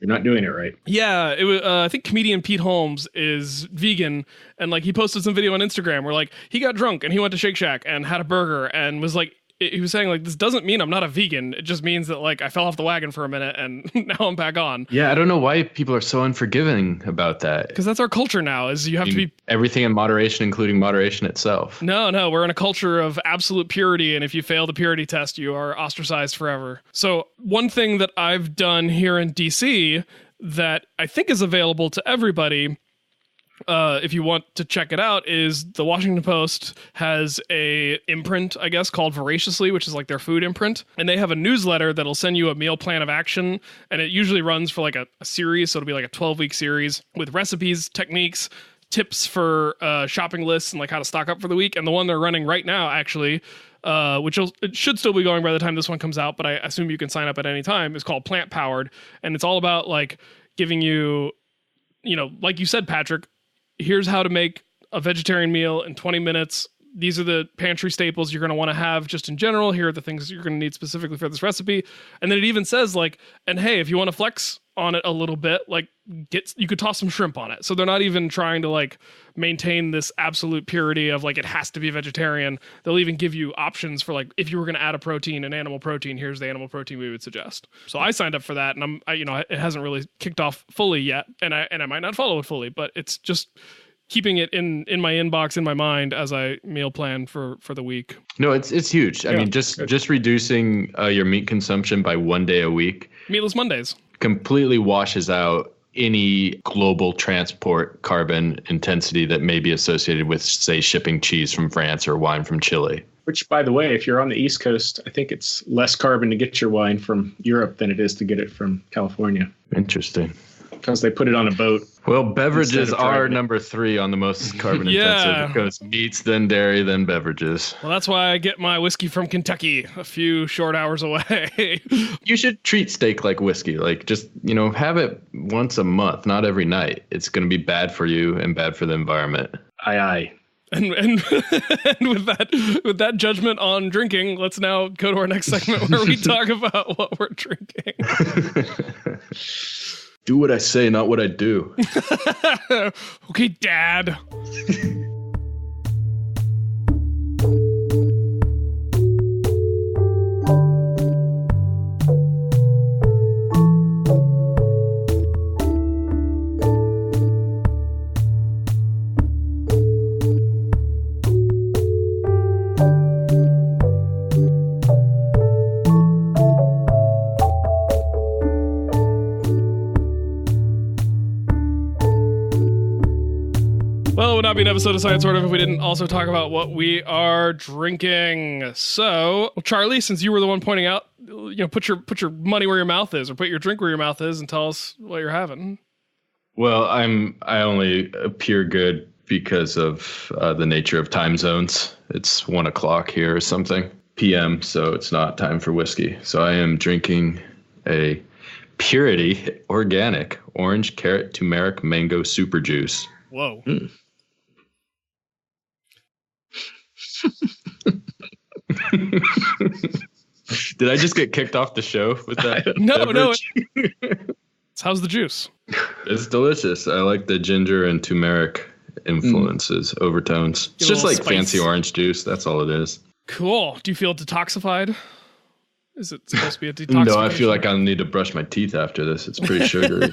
not doing it right. Yeah, it was. I think comedian Pete Holmes is vegan, and like he posted some video on Instagram where like he got drunk and he went to Shake Shack and had a burger and was like, he was saying like, this doesn't mean I'm not a vegan. It just means that like I fell off the wagon for a minute and now I'm back on. Yeah, I don't know why people are so unforgiving about that. Because that's our culture now. Is you have to be everything in moderation, including moderation itself. No, we're in a culture of absolute purity, and if you fail the purity test, you are ostracized forever. So one thing that I've done here in DC that I think is available to everybody, if you want to check it out, is the Washington Post has a imprint, I guess, called Voraciously, which is like their food imprint. And they have a newsletter that'll send you a meal plan of action. And it usually runs for like a series. So it'll be like a 12-week series with recipes, techniques, tips for shopping lists and like how to stock up for the week. And the one they're running right now, actually, it should still be going by the time this one comes out, but I assume you can sign up at any time, is called Plant Powered. And it's all about like giving you, you know, like you said, Patrick, here's how to make a vegetarian meal in 20 minutes. These are the pantry staples you're going to want to have just in general. Here are the things you're going to need specifically for this recipe. And then it even says like, and hey, if you want to flex on it a little bit, like you could toss some shrimp on it. So they're not even trying to like maintain this absolute purity of like, it has to be vegetarian. They'll even give you options for like, if you were going to add a protein, an animal protein, here's the animal protein we would suggest. So I signed up for that, and it hasn't really kicked off fully yet. And I might not follow it fully, but it's just keeping it in my inbox, in my mind as I meal plan for the week. No, it's huge. I mean, just reducing your meat consumption by 1 day a week. Meatless Mondays. Completely washes out any global transport carbon intensity that may be associated with, say, shipping cheese from France or wine from Chile. Which, by the way, if you're on the East Coast, I think it's less carbon to get your wine from Europe than it is to get it from California. Interesting. Because they put it on a boat. Well, beverages are number 3 on the most carbon intensive. It goes meats, then dairy, then beverages. Well, that's why I get my whiskey from Kentucky, a few short hours away. You should treat steak like whiskey. Like just, have it once a month, not every night. It's going to be bad for you and bad for the environment. Aye. And with that judgment on drinking, let's now go to our next segment where we talk about what we're drinking. Do what I say, not what I do. Okay, Dad. Well, it would not be an episode of Science Sort of if we didn't also talk about what we are drinking. So, Charlie, since you were the one pointing out, put your money where your mouth is, or put your drink where your mouth is, and tell us what you're having. Well, I only appear good because of the nature of time zones. It's 1 o'clock here or something p.m., so it's not time for whiskey. So I am drinking a Purity Organic Orange Carrot Turmeric Mango Super Juice. Whoa. Did I just get kicked off the show with that? No. How's the juice? It's delicious. I like the ginger and turmeric influences, overtones. It's just like spice. Fancy orange juice. That's all it is. Cool. Do you feel detoxified? Is it supposed to be a detoxification? No, I feel like I'll need to brush my teeth after this. It's pretty sugary.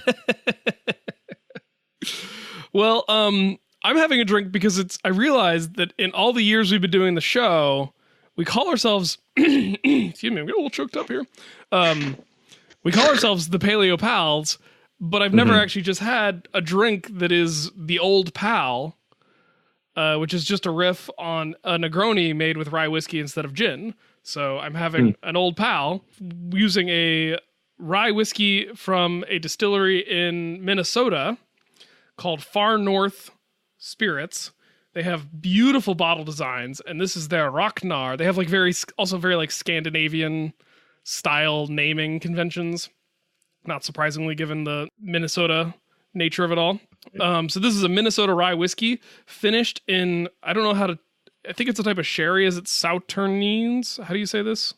Well, I'm having a drink because I realized that in all the years we've been doing the show, we call ourselves, excuse me, I'm getting a little choked up here. We call ourselves the PaleoPOWs, but I've never actually just had a drink that is the Old Pal, which is just a riff on a Negroni made with rye whiskey instead of gin. So I'm having an Old Pal using a rye whiskey from a distillery in Minnesota called Far North Spirits. They have beautiful bottle designs, and this is their Rocknar. They have like very like Scandinavian style naming conventions. Not surprisingly, given the Minnesota nature of it all. So this is a Minnesota rye whiskey finished in, I don't know how to, I think it's a type of sherry. Is it Sauternes? How do you say this?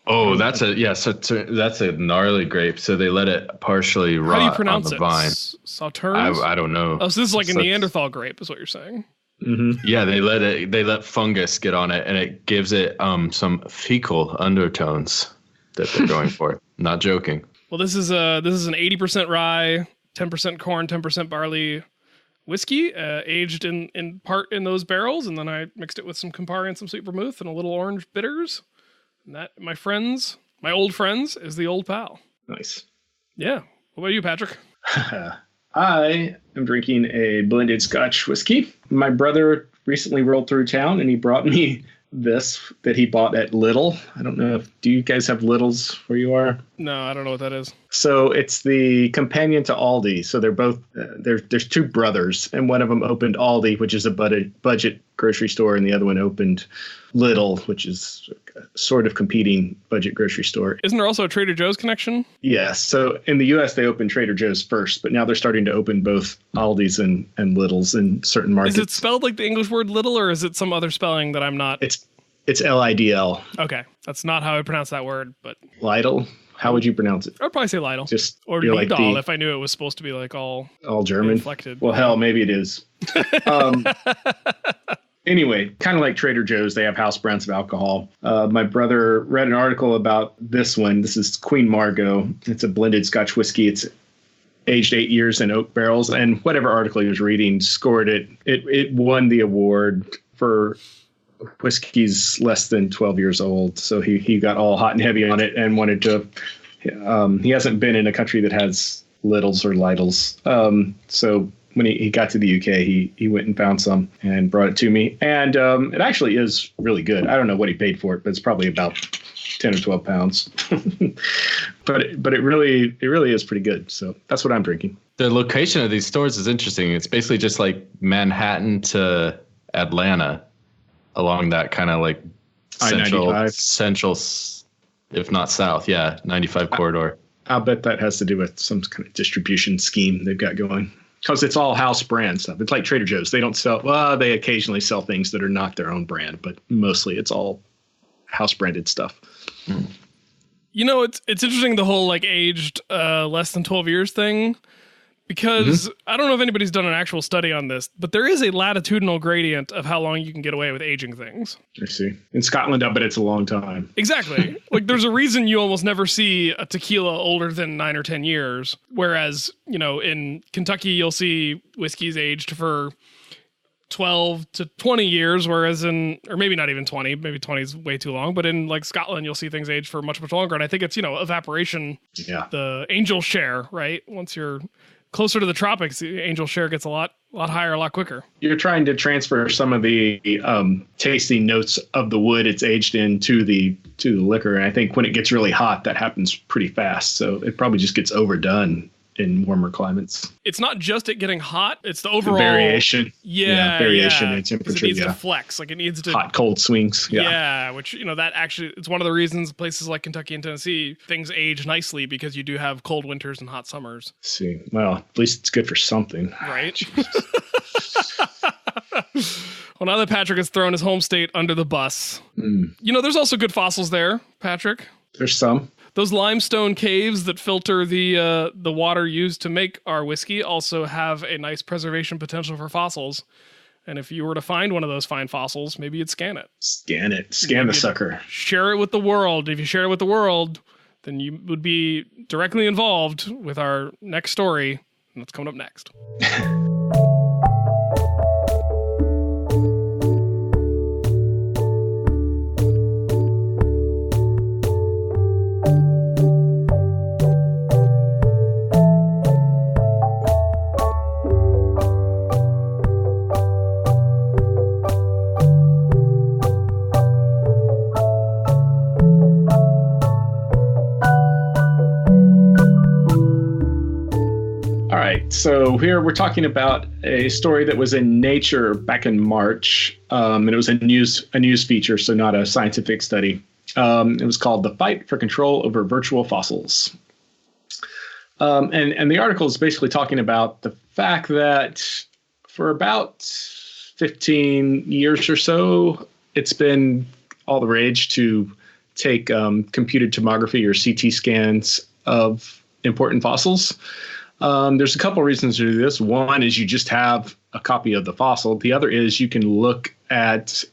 Oh, that's a gnarly grape. So they let it partially rot how do you pronounce on the vine. Sauternes? I don't know. Oh, so this is like a Neanderthal grape is what you're saying. Mm-hmm. Yeah, they let fungus get on it, and it gives it some fecal undertones that they're going for. Not joking. Well, this is an 80% rye, 10% corn, 10% barley whiskey, aged in part in those barrels, and then I mixed it with some Campari and some sweet vermouth and a little orange bitters. And that, my old friends, is the Old Pal. Nice. Yeah. What about you, Patrick? I am drinking a blended Scotch whiskey. My brother recently rolled through town and he brought me this that he bought at Lidl. I don't know do you guys have Lidls where you are? No, I don't know what that is. So it's the companion to Aldi. So they're both, there's two brothers, and one of them opened Aldi, which is a budget grocery store, and the other one opened Lidl, which is sort of competing budget grocery store. Isn't there also a Trader Joe's connection? Yes. So in the U.S., they opened Trader Joe's first, but now they're starting to open both Aldi's and Lidl's in certain markets. Is it spelled like the English word little, or is it some other spelling that I'm not? It's Lidl. Okay. That's not how I pronounce that word, but... Lidl? How would you pronounce it? I'd probably say Lidl. Just or Lidl, if I knew it was supposed to be like all German. Inflected. Well, hell, maybe it is. Anyway, kind of like Trader Joe's, they have house brands of alcohol. My brother read an article about this one. This is Queen Margot. It's a blended Scotch whiskey. It's aged 8 years in oak barrels. And whatever article he was reading scored it. It won the award for whiskey's less than 12 years old. So he got all hot and heavy on it and wanted to. He hasn't been in a country that has Lidls or Lidls. So when he got to the UK, he went and found some and brought it to me. And it actually is really good. I don't know what he paid for it, but it's probably about 10 or 12 pounds. but it really is pretty good. So that's what I'm drinking. The location of these stores is interesting. It's basically just like Manhattan to Atlanta along that kind of like central, if not south. Yeah. 95 corridor. I'll bet that has to do with some kind of distribution scheme they've got going. Because it's all house brand stuff. It's like Trader Joe's. They don't sell, well, they occasionally sell things that are not their own brand, but mostly it's all house branded stuff. You know, it's interesting, the whole like aged less than 12 years thing, because I don't know if anybody's done an actual study on this, but there is a latitudinal gradient of how long you can get away with aging things. I see. In Scotland, I bet it's a long time. Exactly. Like there's a reason you almost never see a tequila older than 9 or 10 years. Whereas, you know, in Kentucky, you'll see whiskeys aged for 12 to 20 years, whereas or maybe not even 20, maybe 20 is way too long, but in like Scotland, you'll see things age for much, much longer. And I think it's, you know, evaporation, the angel share, right? Once you're closer to the tropics, the angel share gets a lot higher, a lot quicker. You're trying to transfer some of the tasting notes of the wood it's aged in to the liquor. And I think when it gets really hot, that happens pretty fast. So it probably just gets overdone in warmer climates. It's not just it getting hot, it's the overall variation. Variation in temperature. It needs to flex, like it needs to hot cold swings. Which, you know, that actually, it's one of the reasons places like Kentucky and Tennessee, things age nicely, because you do have cold winters and hot summers. See, well, at least it's good for something, right? Well, now that Patrick has thrown his home state under the bus, you know, there's also good fossils there, Patrick. There's some. Those limestone caves that filter the water used to make our whiskey also have a nice preservation potential for fossils. And if you were to find one of those fine fossils, maybe you'd scan it. Scan the sucker. Share it with the world. If you share it with the world, then you would be directly involved with our next story. And that's coming up next. So here we're talking about a story that was in Nature back in March, and it was a news feature, so not a scientific study. It was called "The Fight for Control Over Virtual Fossils," and the article is basically talking about the fact that for about 15 years or so, it's been all the rage to take computed tomography or CT scans of important fossils. There's a couple of reasons to do this. One is you just have a copy of the fossil. The other is you can look at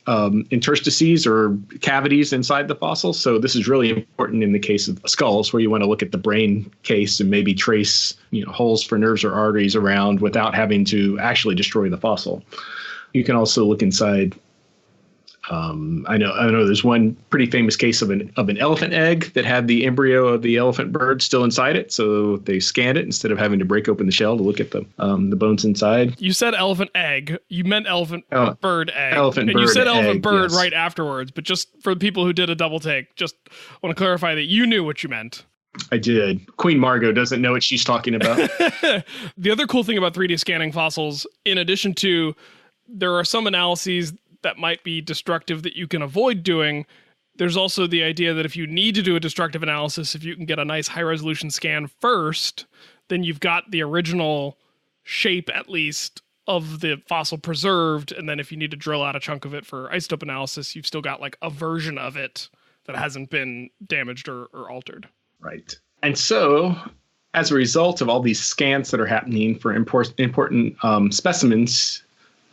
interstices or cavities inside the fossil. So this is really important in the case of skulls, where you want to look at the brain case and maybe trace, holes for nerves or arteries around without having to actually destroy the fossil. You can also look inside. I know there's one pretty famous case of an elephant egg that had the embryo of the elephant bird still inside it. So they scanned it instead of having to break open the shell to look at the bones inside. You said elephant egg. You meant elephant bird egg. Elephant and bird you said egg, elephant bird yes. right afterwards. But just for the people who did a double take, just want to clarify that you knew what you meant. I did. Queen Margot doesn't know what she's talking about. The other cool thing about 3D scanning fossils, in addition to there are some analyses that might be destructive that you can avoid doing, there's also the idea that if you need to do a destructive analysis, if you can get a nice high-resolution scan first, then you've got the original shape, at least, of the fossil preserved, and then if you need to drill out a chunk of it for isotope analysis, you've still got like a version of it that hasn't been damaged or altered. Right. And so, as a result of all these scans that are happening for important specimens,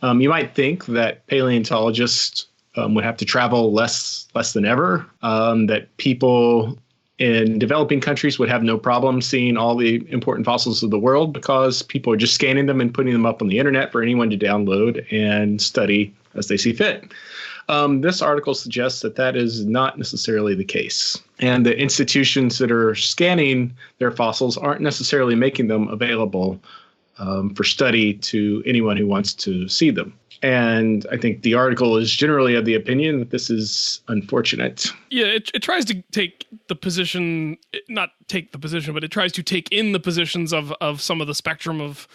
you might think that paleontologists would have to travel less than ever, that people in developing countries would have no problem seeing all the important fossils of the world because people are just scanning them and putting them up on the internet for anyone to download and study as they see fit. This article suggests that is not necessarily the case. And the institutions that are scanning their fossils aren't necessarily making them available for study to anyone who wants to see them. And I think the article is generally of the opinion that this is unfortunate. Yeah, it tries to take the position, not take the position, but it tries to take in the positions of some of the spectrum of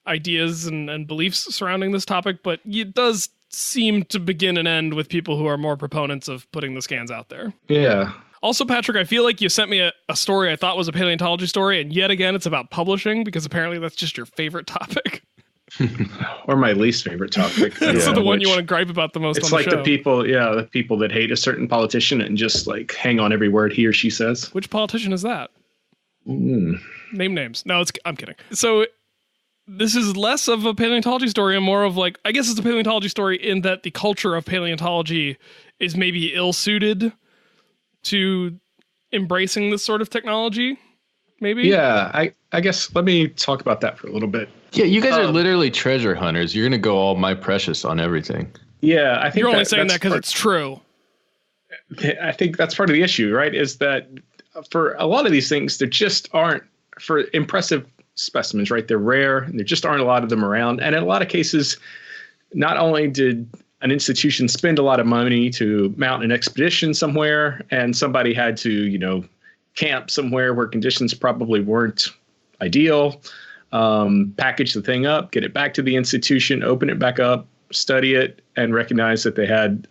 ideas and beliefs surrounding this topic, but it does seem to begin and end with people who are more proponents of putting the scans out there. Yeah. Also, Patrick, I feel like you sent me a story I thought was a paleontology story, and yet again, it's about publishing, because apparently that's just your favorite topic. Or my least favorite topic. So the one you want to gripe about the most on the show. It's like the people that hate a certain politician and just like hang on every word he or she says. Which politician is that? Name names. No, I'm kidding. So this is less of a paleontology story and more of like, I guess it's a paleontology story in that the culture of paleontology is maybe ill-suited to embracing this sort of technology, maybe? Yeah, I guess let me talk about that for a little bit. Yeah, you guys are literally treasure hunters. You're going to go all my precious on everything. Yeah, I think you're only saying that because it's true. I think that's part of the issue, right? Is that for a lot of these things, there just aren't, for impressive specimens, right? They're rare, and there just aren't a lot of them around. And in a lot of cases, not only did an institution spend a lot of money to mount an expedition somewhere, and somebody had to, camp somewhere where conditions probably weren't ideal, package the thing up, get it back to the institution, open it back up, study it, and recognize that they had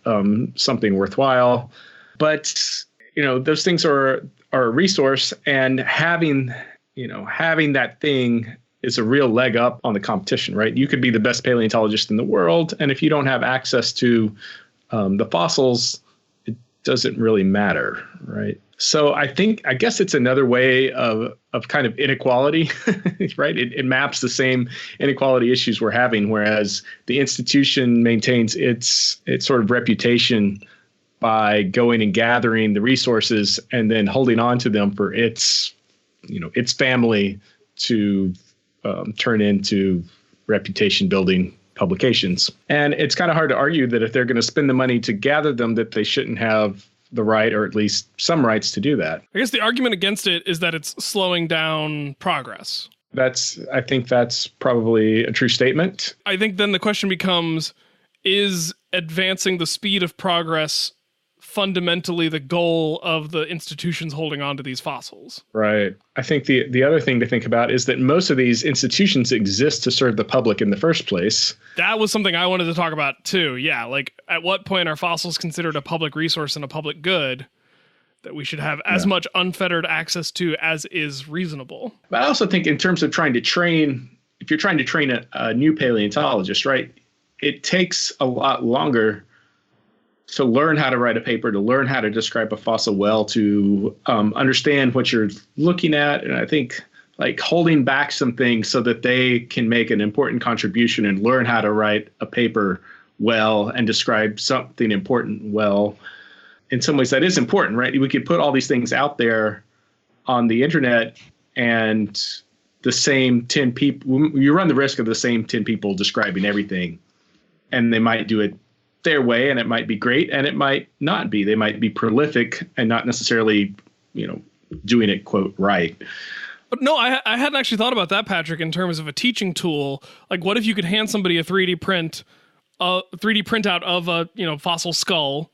something worthwhile. But, those things are a resource, and having that thing is a real leg up on the competition, right? You could be the best paleontologist in the world, and if you don't have access to the fossils, it doesn't really matter, right? So I guess it's another way of kind of inequality, right? It maps the same inequality issues we're having, whereas the institution maintains its sort of reputation by going and gathering the resources and then holding on to them for its family to turn into reputation building publications. And it's kind of hard to argue that if they're going to spend the money to gather them, that they shouldn't have the right, or at least some rights, to do that. I guess the argument against it is that it's slowing down progress. I think that's probably a true statement. I think then the question becomes, is advancing the speed of progress fundamentally the goal of the institutions holding on to these fossils. Right. I think the other thing to think about is that most of these institutions exist to serve the public in the first place. That was something I wanted to talk about too. Yeah, like at what point are fossils considered a public resource and a public good that we should have as much unfettered access to as is reasonable? But I also think in terms of trying to train, if you're trying to train a new paleontologist, right, it takes a lot longer to learn how to write a paper, to learn how to describe a fossil well, to understand what you're looking at. And I think like holding back some things so that they can make an important contribution and learn how to write a paper well and describe something important well. In some ways that is important, right? We could put all these things out there on the internet and the same 10 people, you run the risk of the same 10 people describing everything, and they might do it their way, and it might be great, and it might not be. They might be prolific and not necessarily, doing it, quote, right. But no, I hadn't actually thought about that, Patrick, in terms of a teaching tool. Like, what if you could hand somebody a 3D printout of a fossil skull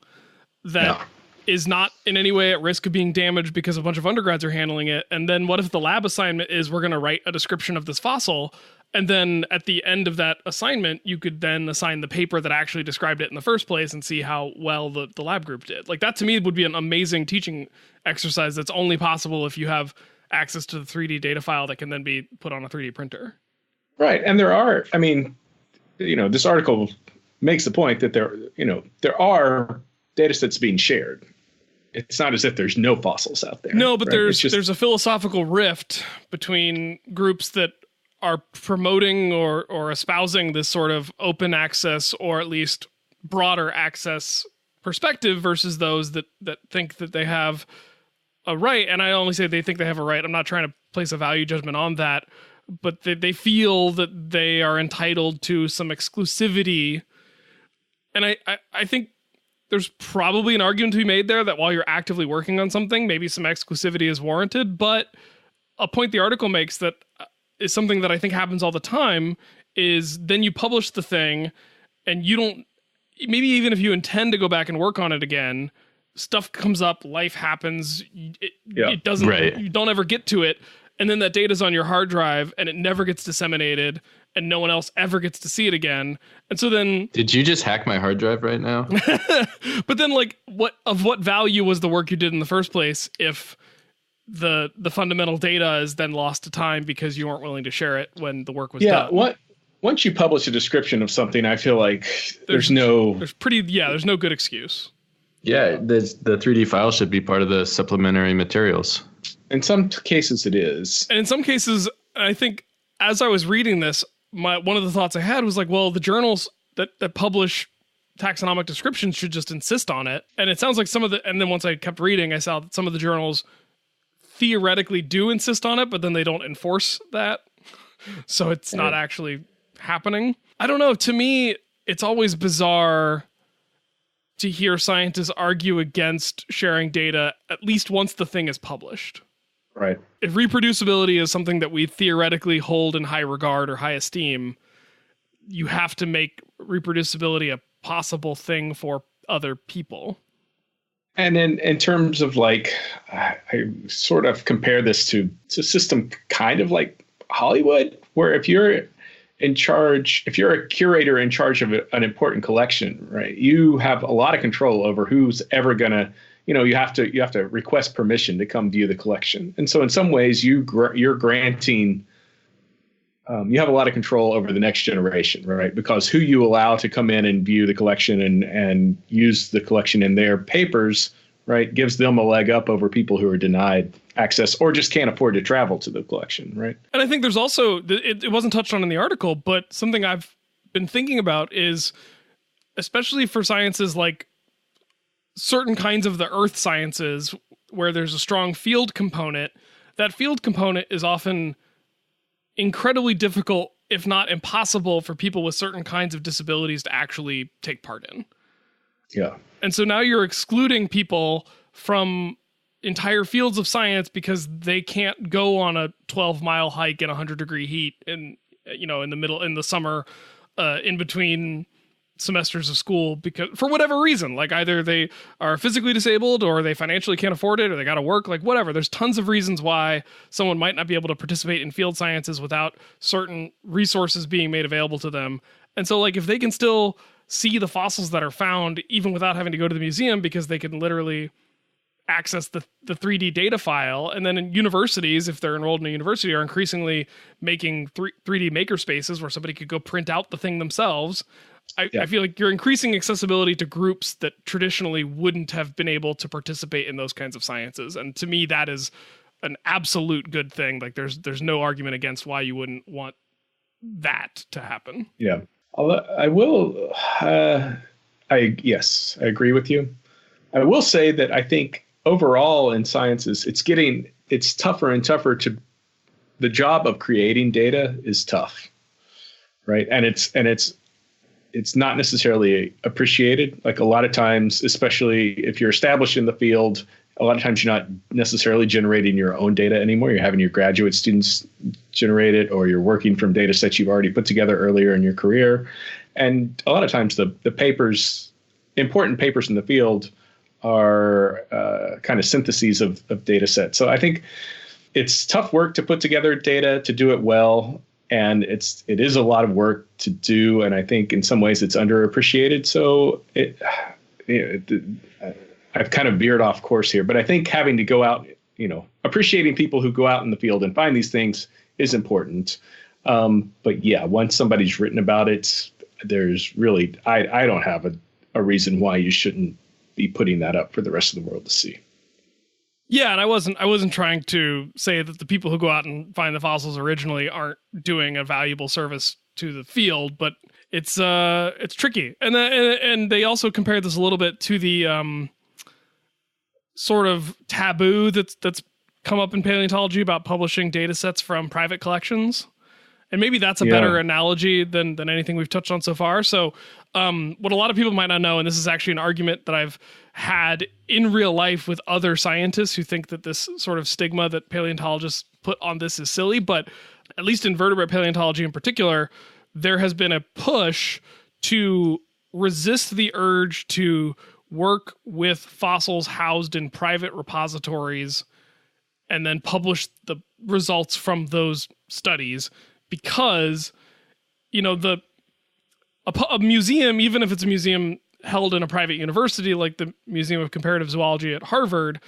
that is not in any way at risk of being damaged because a bunch of undergrads are handling it? And then what if the lab assignment is we're going to write a description of this fossil, and then at the end of that assignment, you could then assign the paper that actually described it in the first place and see how well the lab group did. Like, that to me would be an amazing teaching exercise that's only possible if you have access to the 3D data file that can then be put on a 3D printer. Right. And there are, this article makes the point that there are data sets being shared. It's not as if there's no fossils out there. No, but right? there's a philosophical rift between groups that are promoting or espousing this sort of open access or at least broader access perspective versus those that think that they have a right. And I only say they think they have a right. I'm not trying to place a value judgment on that, but they feel that they are entitled to some exclusivity. And I think there's probably an argument to be made there that while you're actively working on something, maybe some exclusivity is warranted. But a point the article makes that is something that I think happens all the time is then you publish the thing and you don't, maybe even if you intend to go back and work on it again, stuff comes up, life happens, it doesn't, you don't ever get to it. And then that data's on your hard drive and it never gets disseminated and no one else ever gets to see it again. And so then... Did you just hack my hard drive right now? But then like what value was the work you did in the first place if the fundamental data is then lost to time because you weren't willing to share it when the work was done? Once you publish a description of something, I feel like there's no good excuse. Yeah, the 3D file should be part of the supplementary materials. In some cases it is. And in some cases, I think as I was reading this, one of the thoughts I had was like, well, the journals that publish taxonomic descriptions should just insist on it. And it sounds like and then once I kept reading, I saw that some of the journals theoretically do insist on it, but then they don't enforce that. So it's not actually happening. I don't know. To me, it's always bizarre to hear scientists argue against sharing data at least once the thing is published. Right. If reproducibility is something that we theoretically hold in high regard or high esteem, you have to make reproducibility a possible thing for other people. And in terms of like, I sort of compare this to a system kind of like Hollywood, where if you're a curator in charge of an important collection, right, you have a lot of control over who's ever going to, you have to request permission to come view the collection. And so in some ways you're granting, you have a lot of control over the next generation, right? Because who you allow to come in and view the collection and use the collection in their papers, right, gives them a leg up over people who are denied access or just can't afford to travel to the collection, right? And I think there's also, it wasn't touched on in the article, but something I've been thinking about is, especially for sciences like certain kinds of the earth sciences where there's a strong field component, that field component is often incredibly difficult, if not impossible, for people with certain kinds of disabilities to actually take part in. Yeah. And so now you're excluding people from entire fields of science because they can't go on a 12-mile hike in 100-degree heat in the summer, in between semesters of school because for whatever reason, like either they are physically disabled or they financially can't afford it or they got to work, like whatever. There's tons of reasons why someone might not be able to participate in field sciences without certain resources being made available to them. And so like if they can still see the fossils that are found even without having to go to the museum because they can literally access the 3D data file, and then in universities, if they're enrolled in a university, are increasingly making 3D maker spaces where somebody could go print out the thing themselves. I feel like you're increasing accessibility to groups that traditionally wouldn't have been able to participate in those kinds of sciences. And to me, that is an absolute good thing. Like there's no argument against why you wouldn't want that to happen. Yeah. I will. Yes, I agree with you. I will say that I think overall in sciences, it's tougher and tougher the job of creating data is tough, right? And it's not necessarily appreciated. Like a lot of times, especially if you're established in the field, a lot of times you're not necessarily generating your own data anymore. You're having your graduate students generate it, or you're working from data sets you've already put together earlier in your career. And a lot of times the important papers in the field are kind of syntheses of data sets. So I think it's tough work to put together data, to do it well. And it is a lot of work to do. And I think in some ways it's underappreciated. So I've kind of veered off course here, but I think having to go out, appreciating people who go out in the field and find these things is important. But yeah, once somebody's written about it, there's really, I don't have a reason why you shouldn't be putting that up for the rest of the world to see. Yeah, and I wasn't trying to say that the people who go out and find the fossils originally aren't doing a valuable service to the field, but it's tricky. And they also compared this a little bit to the sort of taboo that's come up in paleontology about publishing data sets from private collections. And maybe that's a better analogy than anything we've touched on so far. So what a lot of people might not know, and this is actually an argument that I've had in real life with other scientists who think that this sort of stigma that paleontologists put on this is silly, but at least in vertebrate paleontology in particular, there has been a push to resist the urge to work with fossils housed in private repositories and then publish the results from those studies. Because, a museum, even if it's a museum held in a private university like the Museum of Comparative Zoology at Harvard,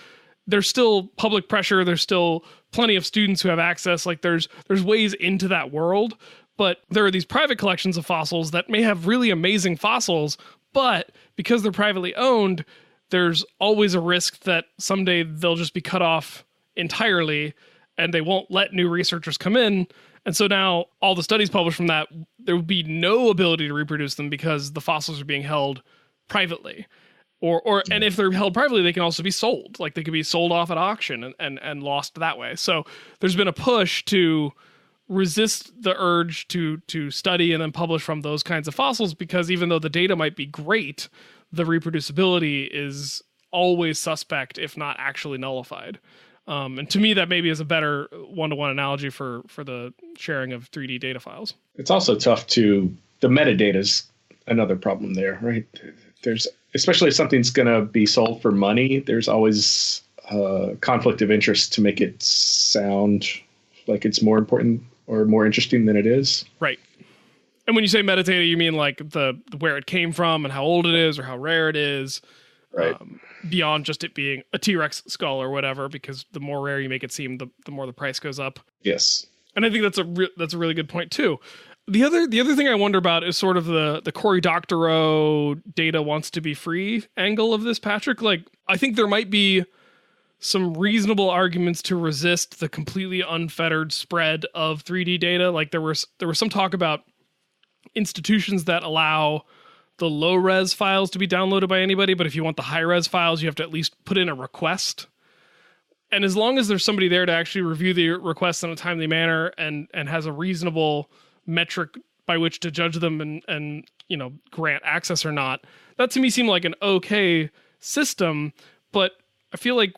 there's still public pressure. There's still plenty of students who have access. Like there's ways into that world. But there are these private collections of fossils that may have really amazing fossils, but because they're privately owned, there's always a risk that someday they'll just be cut off entirely and they won't let new researchers come in. And so now all the studies published from that, there would be no ability to reproduce them because the fossils are being held privately. And if they're held privately, they can also be sold. Like they could be sold off at auction and lost that way. So there's been a push to resist the urge to study and then publish from those kinds of fossils, because even though the data might be great, the reproducibility is always suspect, if not actually nullified. And to me, that maybe is a better one-to-one analogy for the sharing of 3D data files. It's also tough the metadata is another problem there, right? There's, especially if something's going to be sold for money, there's always a conflict of interest to make it sound like it's more important or more interesting than it is. Right. And when you say metadata, you mean like where it came from and how old it is or how rare it is. Right. Beyond just it being a T-Rex skull or whatever, because the more rare you make it seem, the more the price goes up. Yes. And I think that's a really good point too. The other thing I wonder about is sort of the Cory Doctorow data wants to be free angle of this, Patrick. Like, I think there might be some reasonable arguments to resist the completely unfettered spread of 3D data. Like there was some talk about institutions that allow the low res files to be downloaded by anybody, but if you want the high res files, you have to at least put in a request. And as long as there's somebody there to actually review the requests in a timely manner and has a reasonable metric by which to judge them and grant access or not, that to me seemed like an okay system. But I feel like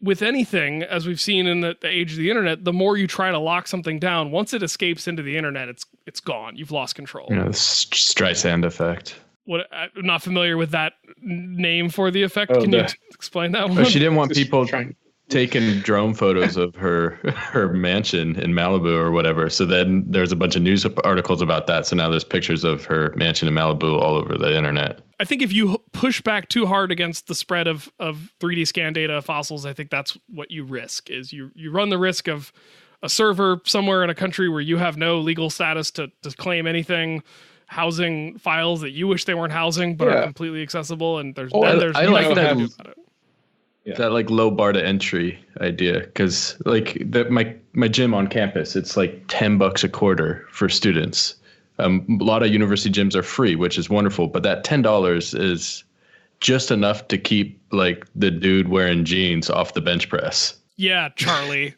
with anything, as we've seen in the age of the internet, the more you try to lock something down, once it escapes into the internet, it's gone. You've lost control. The Streisand effect. What? I'm not familiar with that name for the effect. Oh, Can you explain that one? She didn't want Just people trying- taking drone photos of her mansion in Malibu or whatever. So then there's a bunch of news articles about that. So now there's pictures of her mansion in Malibu all over the internet. I think if you push back too hard against the spread of 3D scan data of fossils, I think that's what you risk. Is you run the risk of a server somewhere in a country where you have no legal status to claim anything, housing files that you wish they weren't housing but are completely accessible, and there's I nothing like you that. can do about it. That like low bar to entry idea, because like my gym on campus, it's like $10 a quarter for students. A lot of university gyms are free, which is wonderful, but that $10 is just enough to keep like the dude wearing jeans off the bench press. Yeah, Charlie.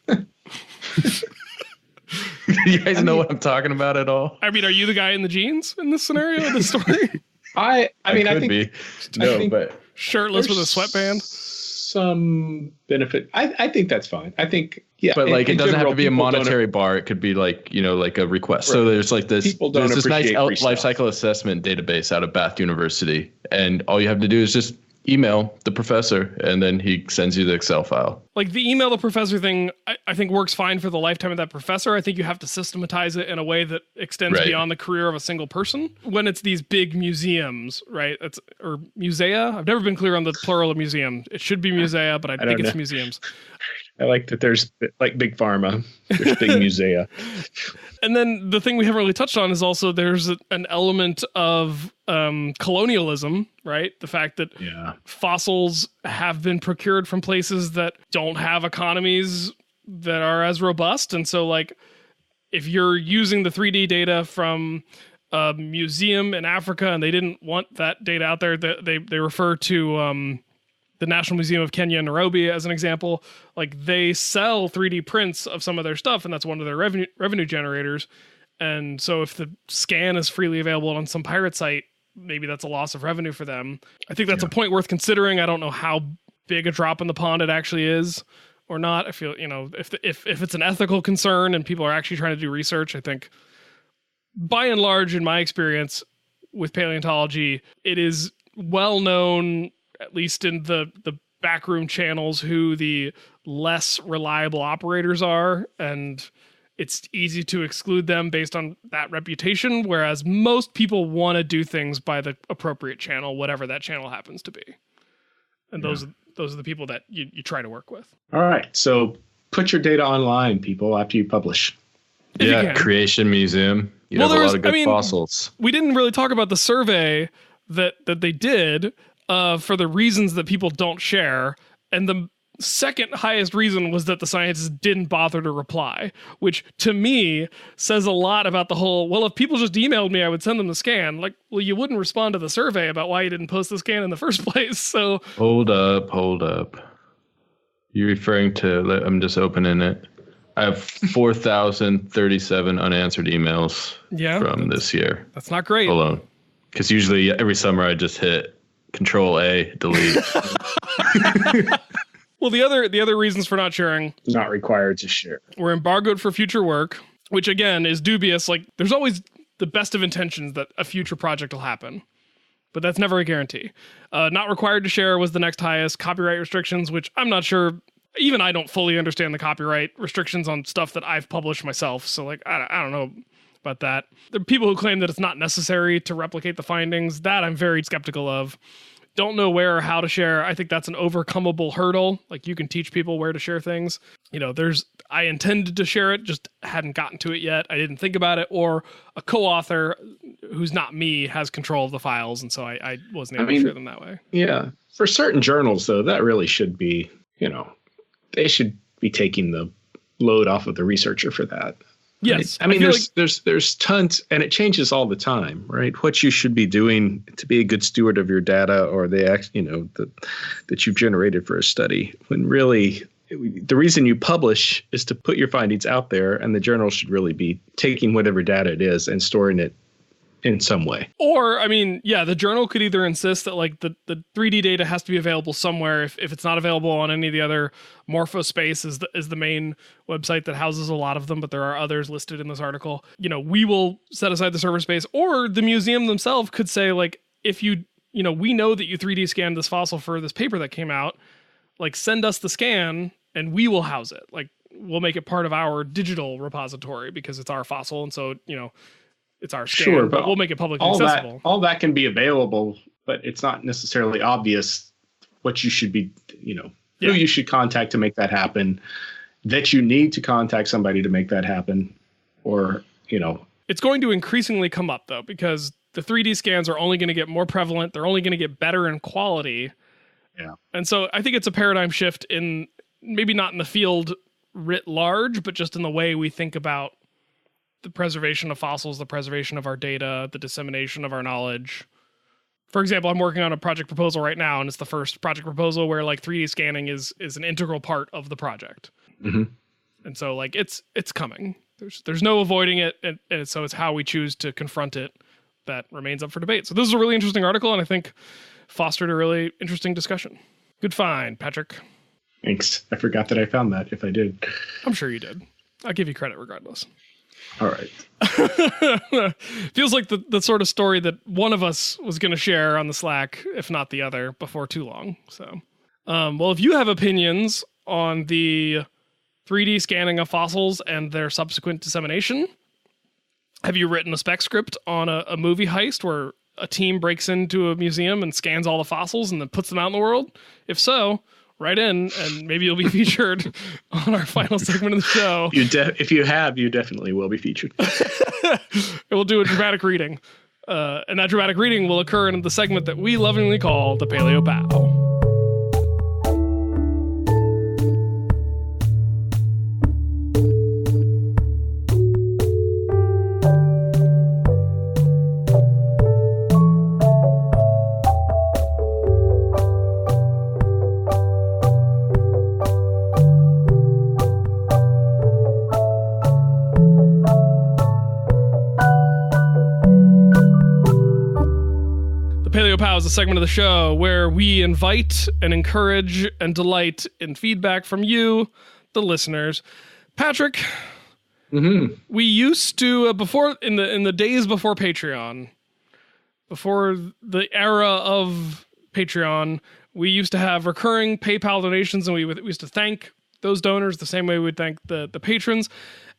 You guys know what I'm talking about at all? I mean, are you the guy in the jeans in this scenario in this story? I mean, I think be. No, think but Shirtless with a sweatband. some benefit. I think that's fine. I think, yeah. but like in it doesn't have general, to be a people don't- monetary bar. It could be like, like a request. So there's like this, People don't there's this nice appreciate free life stuff. cycle assessment database out of Bath University. And all you have to do is just email the professor and then he sends you the Excel file. Like the email the professor thing, I think works fine for the lifetime of that professor. I think you have to systematize it in a way that extends Right. beyond the career of a single person. When it's these big museums, right? Or musea. I've never been clear on the plural of museum. It should be musea, but I think don't it's know. museums. I like that there's like big pharma, there's big musea. And then the thing we haven't really touched on is also there's an element of colonialism, right? The fact that Yeah. fossils have been procured from places that don't have economies that are as robust. And so, like, if you're using the 3D data from a museum in Africa and they didn't want that data out there, they refer to the National Museum of Kenya in Nairobi as an example. Like, they sell 3D prints of some of their stuff, and that's one of their revenue generators. And so if the scan is freely available on some pirate site, maybe that's a loss of revenue for them. I think that's a point worth considering. I don't know how big a drop in the pond it actually is or not. I feel, if it's an ethical concern and people are actually trying to do research, I think by and large, in my experience with paleontology, it is well known, at least in the backroom channels, who the less reliable operators are, and it's easy to exclude them based on that reputation, whereas most people want to do things by the appropriate channel, whatever that channel happens to be. And those are the people that you try to work with. All right. So put your data online, people, after you publish. If you Yeah, can. Creation Museum. You Well, have a there's- lot of good I mean- fossils. We didn't really talk about the survey that they did for the reasons that people don't share. And the second highest reason was that the scientists didn't bother to reply, which to me says a lot about the whole, well, if people just emailed me, I would send them the scan. Like, well, you wouldn't respond to the survey about why you didn't post the scan in the first place. So Hold up. You're referring to, I'm just opening it. I have 4,037 unanswered emails from this year that's not great. alone. Because usually every summer I just hit Control A, delete. Well, the other reasons for not sharing, Not required to share. we're embargoed for future work, which again is dubious. Like, there's always the best of intentions that a future project will happen, but that's never a guarantee. Not required to share was the next highest. Copyright restrictions, which I'm not sure, even I don't fully understand the copyright restrictions on stuff that I've published myself. So, like, I don't know about that. There are people who claim that it's not necessary to replicate the findings. That I'm very skeptical of. Don't know where or how to share. I think that's an overcomable hurdle. Like, you can teach people where to share things. I intended to share it, just hadn't gotten to it yet. I didn't think about it. Or a co-author who's not me has control of the files. And so I wasn't able to share them that way. Yeah. For certain journals, though, that really should be, they should be taking the load off of the researcher for that. Yes. I mean, feel there's tons, and it changes all the time, right? What you should be doing to be a good steward of your data, or that you've generated for a study, when really the reason you publish is to put your findings out there, and the journal should really be taking whatever data it is and storing it in some way. Or, I mean, yeah, the journal could either insist that like the 3D data has to be available somewhere. If it's not available on any of the other, Morphospace is the main website that houses a lot of them, but there are others listed in this article. We will set aside the server space, or the museum themselves could say, like, if we know that you 3D scanned this fossil for this paper that came out, like send us the scan and we will house it. Like we'll make it part of our digital repository because it's our fossil. And so, it's our scan, sure, but we'll make it publicly accessible. All that can be available, but it's not necessarily obvious what you should be, who you should contact to make that happen, that you need to contact somebody to make that happen, or, It's going to increasingly come up, though, because the 3D scans are only going to get more prevalent. They're only going to get better in quality. Yeah. And so I think it's a paradigm shift in maybe not in the field writ large, but just in the way we think about the preservation of fossils, the preservation of our data, the dissemination of our knowledge. For example, I'm working on a project proposal right now, and it's the first project proposal where like 3D scanning is an integral part of the project. Mm-hmm. And so like it's coming. There's no avoiding it, and so it's how we choose to confront it that remains up for debate. So this is a really interesting article, and I think fostered a really interesting discussion. Good find, Patrick. Thanks. I forgot that I found that, if I did. I'm sure you did. I'll give you credit regardless. All right. Feels like the sort of story that one of us was going to share on the Slack, if not the other, before too long. So, well, if you have opinions on the 3D scanning of fossils and their subsequent dissemination, have you written a spec script on a movie heist where a team breaks into a museum and scans all the fossils and then puts them out in the world? If so, write in, and maybe you'll be featured on our final segment of the show. If you have, you definitely will be featured. We'll do a dramatic reading. And that dramatic reading will occur in the segment that we lovingly call the PaleoPOW. PaleoPOW is a segment of the show where we invite and encourage and delight in feedback from you, the listeners. Patrick, we used to before in the days before Patreon, before the era of Patreon, we used to have recurring PayPal donations, and we used to thank those donors the same way we would thank the patrons.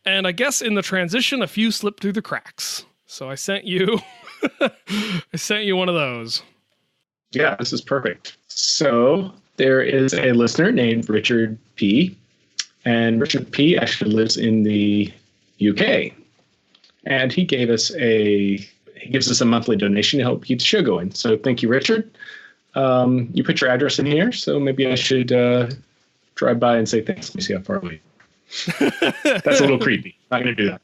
And I guess in the transition, a few slipped through the cracks. So I sent you one of those. Yeah, this is perfect. So there is a listener named Richard P. And Richard P. actually lives in the UK. And he gives us a monthly donation to help keep the show going. So thank you, Richard. You put your address in here, so maybe I should drive by and say thanks. Let me see how far away. That's a little creepy. Not going to do that.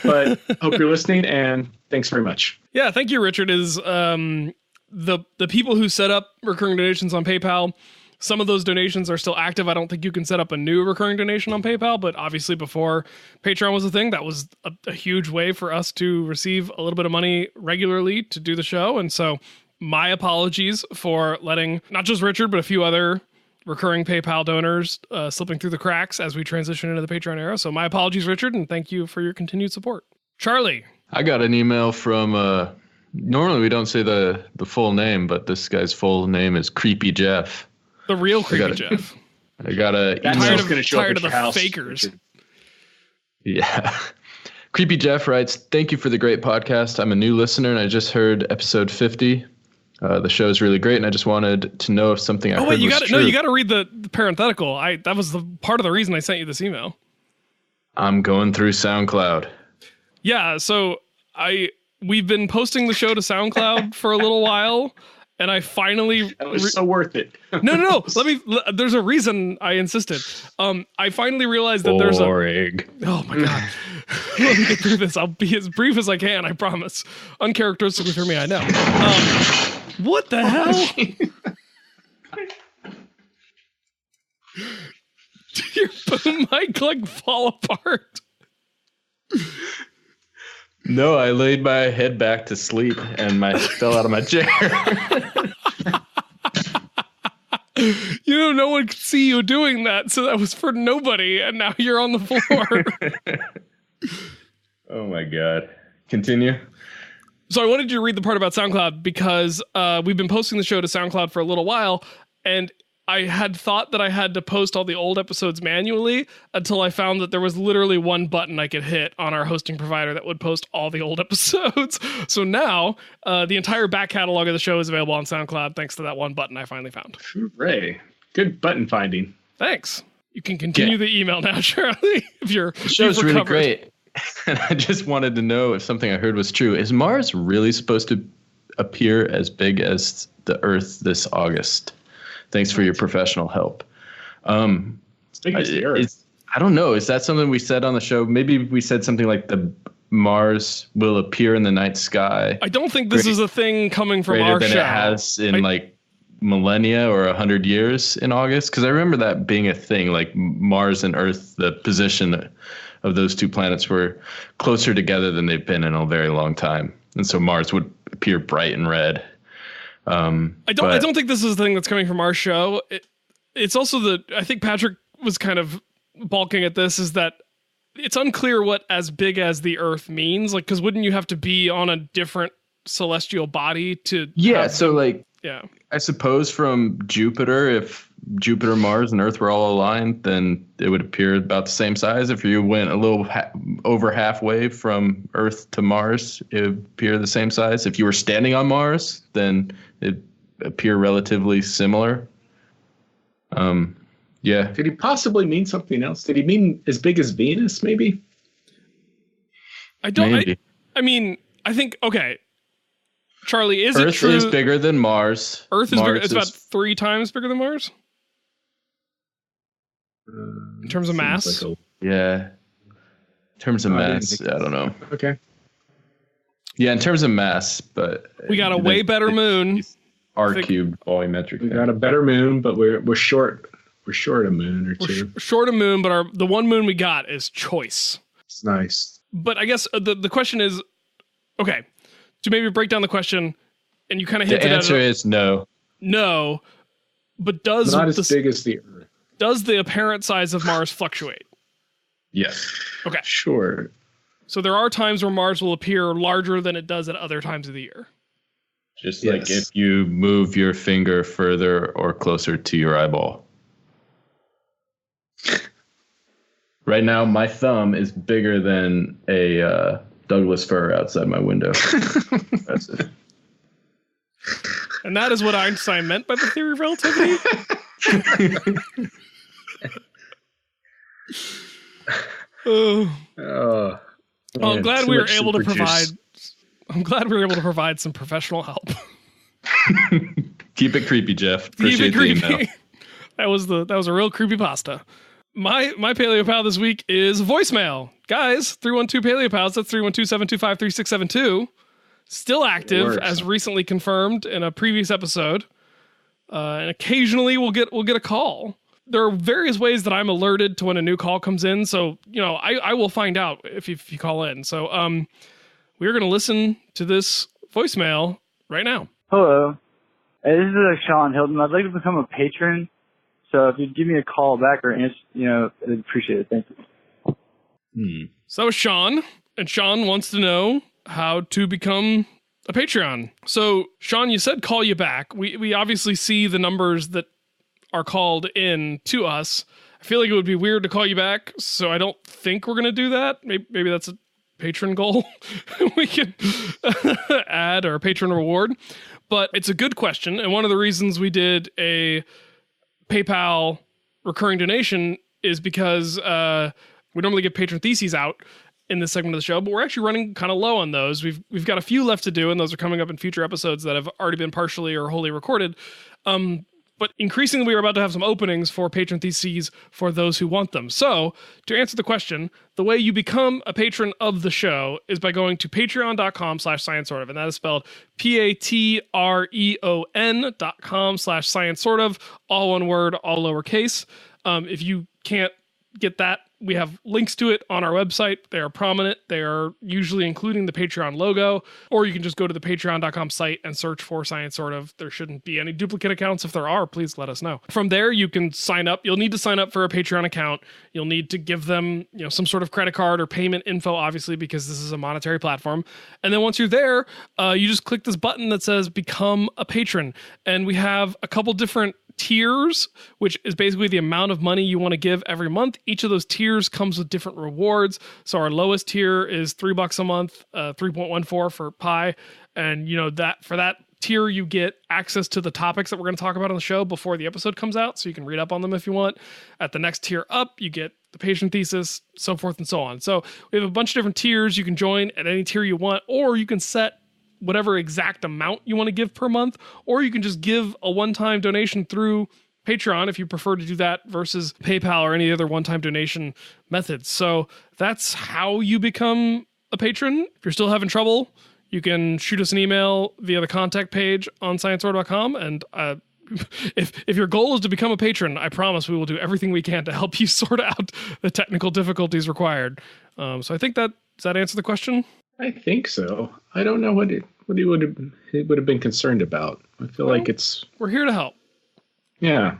But hope you're listening, and thanks very much. Yeah, thank you, Richard. Is the people who set up recurring donations on PayPal, some of those donations are still active. I don't think you can set up a new recurring donation on PayPal, but obviously before Patreon was a thing, that was a huge way for us to receive a little bit of money regularly to do the show. And so my apologies for letting not just Richard, but a few other recurring PayPal donors slipping through the cracks as we transition into the Patreon era. So my apologies, Richard, and thank you for your continued support. Charlie. I got an email from, normally we don't say the full name, but this guy's full name is Creepy Jeff. The real Creepy Jeff. I got a email. Tired of the house. Fakers. Yeah. Creepy Jeff writes, "Thank you for the great podcast. I'm a new listener and I just heard episode 50. The show is really great, and I just wanted to know if something I heard was true." You got to read the parenthetical. That was the part of the reason I sent you this email. I'm going through SoundCloud. Yeah, so we've been posting the show to SoundCloud for a little while, and I finally that was so worth it. No. There's a reason I insisted. I finally realized that there's oh my god. Let me get through this. I'll be as brief as I can. I promise. Uncharacteristically for me, I know. What the hell? Did your boom mic fall apart? No, I laid my head back to sleep and fell out of my chair. No one could see you doing that, so that was for nobody, and now you're on the floor. Oh my god. Continue. So I wanted you to read the part about SoundCloud because we've been posting the show to SoundCloud for a little while, and I had thought that I had to post all the old episodes manually until I found that there was literally one button I could hit on our hosting provider that would post all the old episodes. So now the entire back catalog of the show is available on SoundCloud thanks to that one button I finally found. Hooray. Good button finding. Thanks. You can continue the email now, Charlie, if you're The show's really great. And I just wanted to know if something I heard was true. Is Mars really supposed to appear as big as the Earth this August? Thanks for your professional help. As big as the Earth. I don't know. Is that something we said on the show? Maybe we said something like the Mars will appear in the night sky. I don't think this is a thing coming from our greater show. than it has in like millennia or 100 years in August. Because I remember that being a thing, like Mars and Earth, the position of those two planets were closer together than they've been in a very long time. And so Mars would appear bright and red. I don't think this is a thing that's coming from our show. It's also I think Patrick was kind of balking at this, is that it's unclear what as big as the Earth means. Like, because wouldn't you have to be on a different celestial body to? Yeah. So like, yeah, I suppose from Jupiter, if Jupiter, Mars, and Earth were all aligned, then it would appear about the same size. If you went a little over halfway from Earth to Mars, it would appear the same size. If you were standing on Mars, then it'd appear relatively similar. Yeah. Did he possibly mean something else? Did he mean as big as Venus, maybe? I don't. I mean, I think, okay. Charlie, is it true? Earth is bigger than Mars. Earth is bigger. It's about 3 times bigger than Mars? In terms of mass? Yeah. In terms of mass, I don't know. Okay. Yeah, in terms of mass, but we got a way better moon. R cubed volumetric. We got a better moon, but we're short. We're short a moon or two. Short a moon, but the one moon we got is choice. It's nice. But I guess the question is, okay, to maybe break down the question, and you kind of hinted at it. The answer is no. No, but does not as big as the Earth? Does the apparent size of Mars fluctuate? Yes. Okay. Sure. So there are times where Mars will appear larger than it does at other times of the year. Just like if you move your finger further or closer to your eyeball. Right now, my thumb is bigger than a Douglas fir outside my window. That's it. And that is what Einstein meant by the theory of relativity. I'm glad we were able to provide. I'm glad we were able to provide some professional help. Keep it creepy, Jeff. Appreciate Keep it the creepy. email. That was a real creepy pasta. My PaleoPOW this week is voicemail. Guys, 312-PaleoPOWs, that's 312-725-3672. Still active, as recently confirmed in a previous episode. And occasionally we'll get a call. There are various ways that I'm alerted to when a new call comes in, so I will find out if you call in. So we're going to listen to this voicemail right now. Hello. Hey, this is Sean Hilton. I'd like to become a patron. So if you'd give me a call back or answer, I'd appreciate it. Thank you. So that was Sean, and Sean wants to know how to become a Patreon. So Sean, you said call you back. We obviously see the numbers that are called in to us. I feel like it would be weird to call you back, so I don't think we're going to do that. Maybe that's a patron goal we could add, or a patron reward. But it's a good question, and one of the reasons we did a PayPal recurring donation is because we normally give patron theses out in this segment of the show, but we're actually running kind of low on those. We've got a few left to do, and those are coming up in future episodes that have already been partially or wholly recorded. But increasingly, we are about to have some openings for patron theses for those who want them. So, to answer the question, the way you become a patron of the show is by going to patreon.com/sciencesortof, and that is spelled patreon.com/sciencesortof, all one word, all lowercase. If you can't get that, we have links to it on our website. They are prominent. They are usually including the Patreon logo, or you can just go to the patreon.com site and search for Science Sort of. There shouldn't be any duplicate accounts. If there are, please let us know. From there, you can sign up. You'll need to sign up for a Patreon account. You'll need to give them, some sort of credit card or payment info, obviously, because this is a monetary platform. And then once you're there, you just click this button that says become a patron. And we have a couple different tiers, which is basically the amount of money you want to give every month. Each of those tiers comes with different rewards. So our lowest tier is $3 a month, 3.14 for Pi. And that for that tier, you get access to the topics that we're going to talk about on the show before the episode comes out. So you can read up on them if you want. At the next tier up, you get the patient thesis, so forth and so on. So we have a bunch of different tiers. You can join at any tier you want, or you can set whatever exact amount you want to give per month, or you can just give a one-time donation through Patreon if you prefer to do that versus PayPal or any other one-time donation methods. So that's how you become a patron. If you're still having trouble, you can shoot us an email via the contact page on scienceorder.com. And if your goal is to become a patron, I promise we will do everything we can to help you sort out the technical difficulties required. So I think does that answer the question? I think so. I don't know what he would have been concerned about. I feel like we're here to help. Yeah.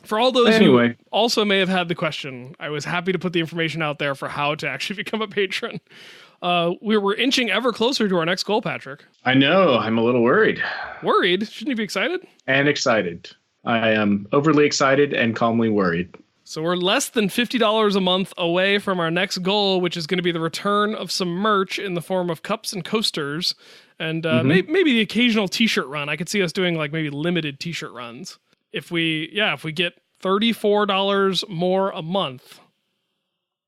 For all those who also may have had the question, I was happy to put the information out there for how to actually become a patron. We're inching ever closer to our next goal, Patrick. I know. I'm a little worried. Worried? Shouldn't you be excited? And excited. I am overly excited and calmly worried. So we're less than $50 a month away from our next goal, which is going to be the return of some merch in the form of cups and coasters, and maybe the occasional t-shirt run. I could see us doing maybe limited t-shirt runs. If we get $34 more a month,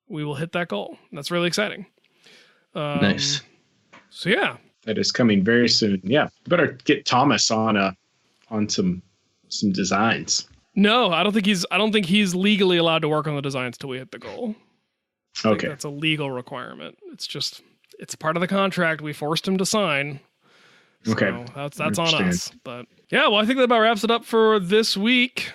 we will hit that goal. That's really exciting. Nice. So yeah, that is coming very soon. Yeah, better get Thomas on some designs. No, I don't think he's legally allowed to work on the designs till we hit the goal. Okay. That's a legal requirement. It's part of the contract we forced him to sign. So okay. That's on us. But yeah, well, I think that about wraps it up for this week.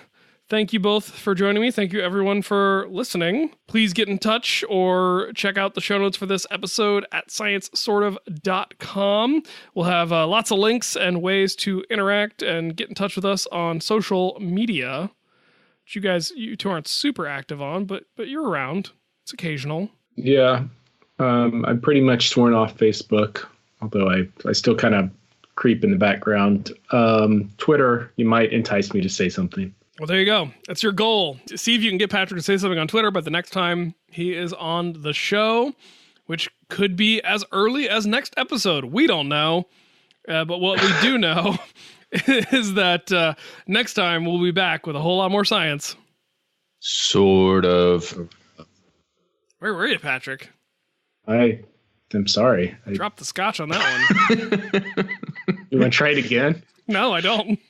Thank you both for joining me. Thank you everyone for listening. Please get in touch or check out the show notes for this episode at sciencesortof.com. We'll have lots of links and ways to interact and get in touch with us on social media, which you two aren't super active on, but you're around. It's occasional. Yeah. I'm pretty much sworn off Facebook, although I still kind of creep in the background. Twitter, you might entice me to say something. Well, there you go. That's your goal. See if you can get Patrick to say something on Twitter, but the next time he is on the show, which could be as early as next episode. We don't know. But what we do know is that next time we'll be back with a whole lot more science. Sort of. Where were you, Patrick? I'm sorry. I dropped the scotch on that one. You want to try it again? No, I don't.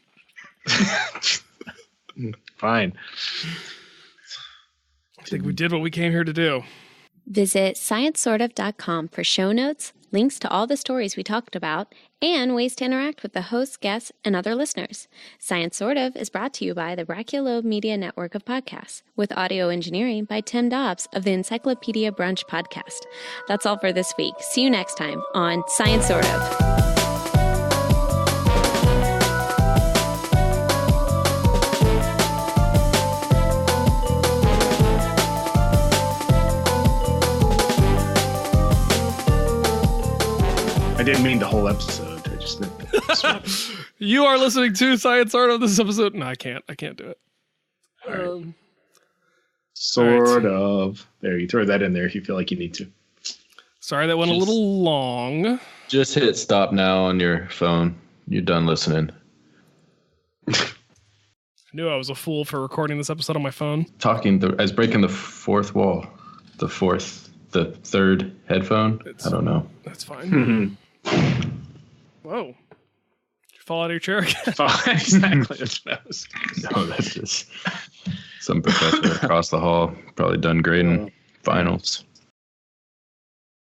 Fine. I think we did what we came here to do. Visit sciencesortof.com for show notes, links to all the stories we talked about, and ways to interact with the hosts, guests, and other listeners. Science Sort of is brought to you by the Brachiolobe Media Network of podcasts, with audio engineering by Tim Dobbs of the Encyclopedia Brunch podcast. That's all for this week. See you next time on Science Sort of. I didn't mean the whole episode. I just meant You are listening to Science Sort of. This episode. No, I can't do it. Right. Sort of. There, you throw that in there if you feel like you need to. Sorry, that went a little long. Just hit stop now on your phone. You're done listening. I knew I was a fool for recording this episode on my phone. As breaking the fourth wall. The third headphone. I don't know. That's fine. Whoa. Did you fall out of your chair again? Exactly. That's what I was. No, that's just some professor across the hall. Probably done grading finals.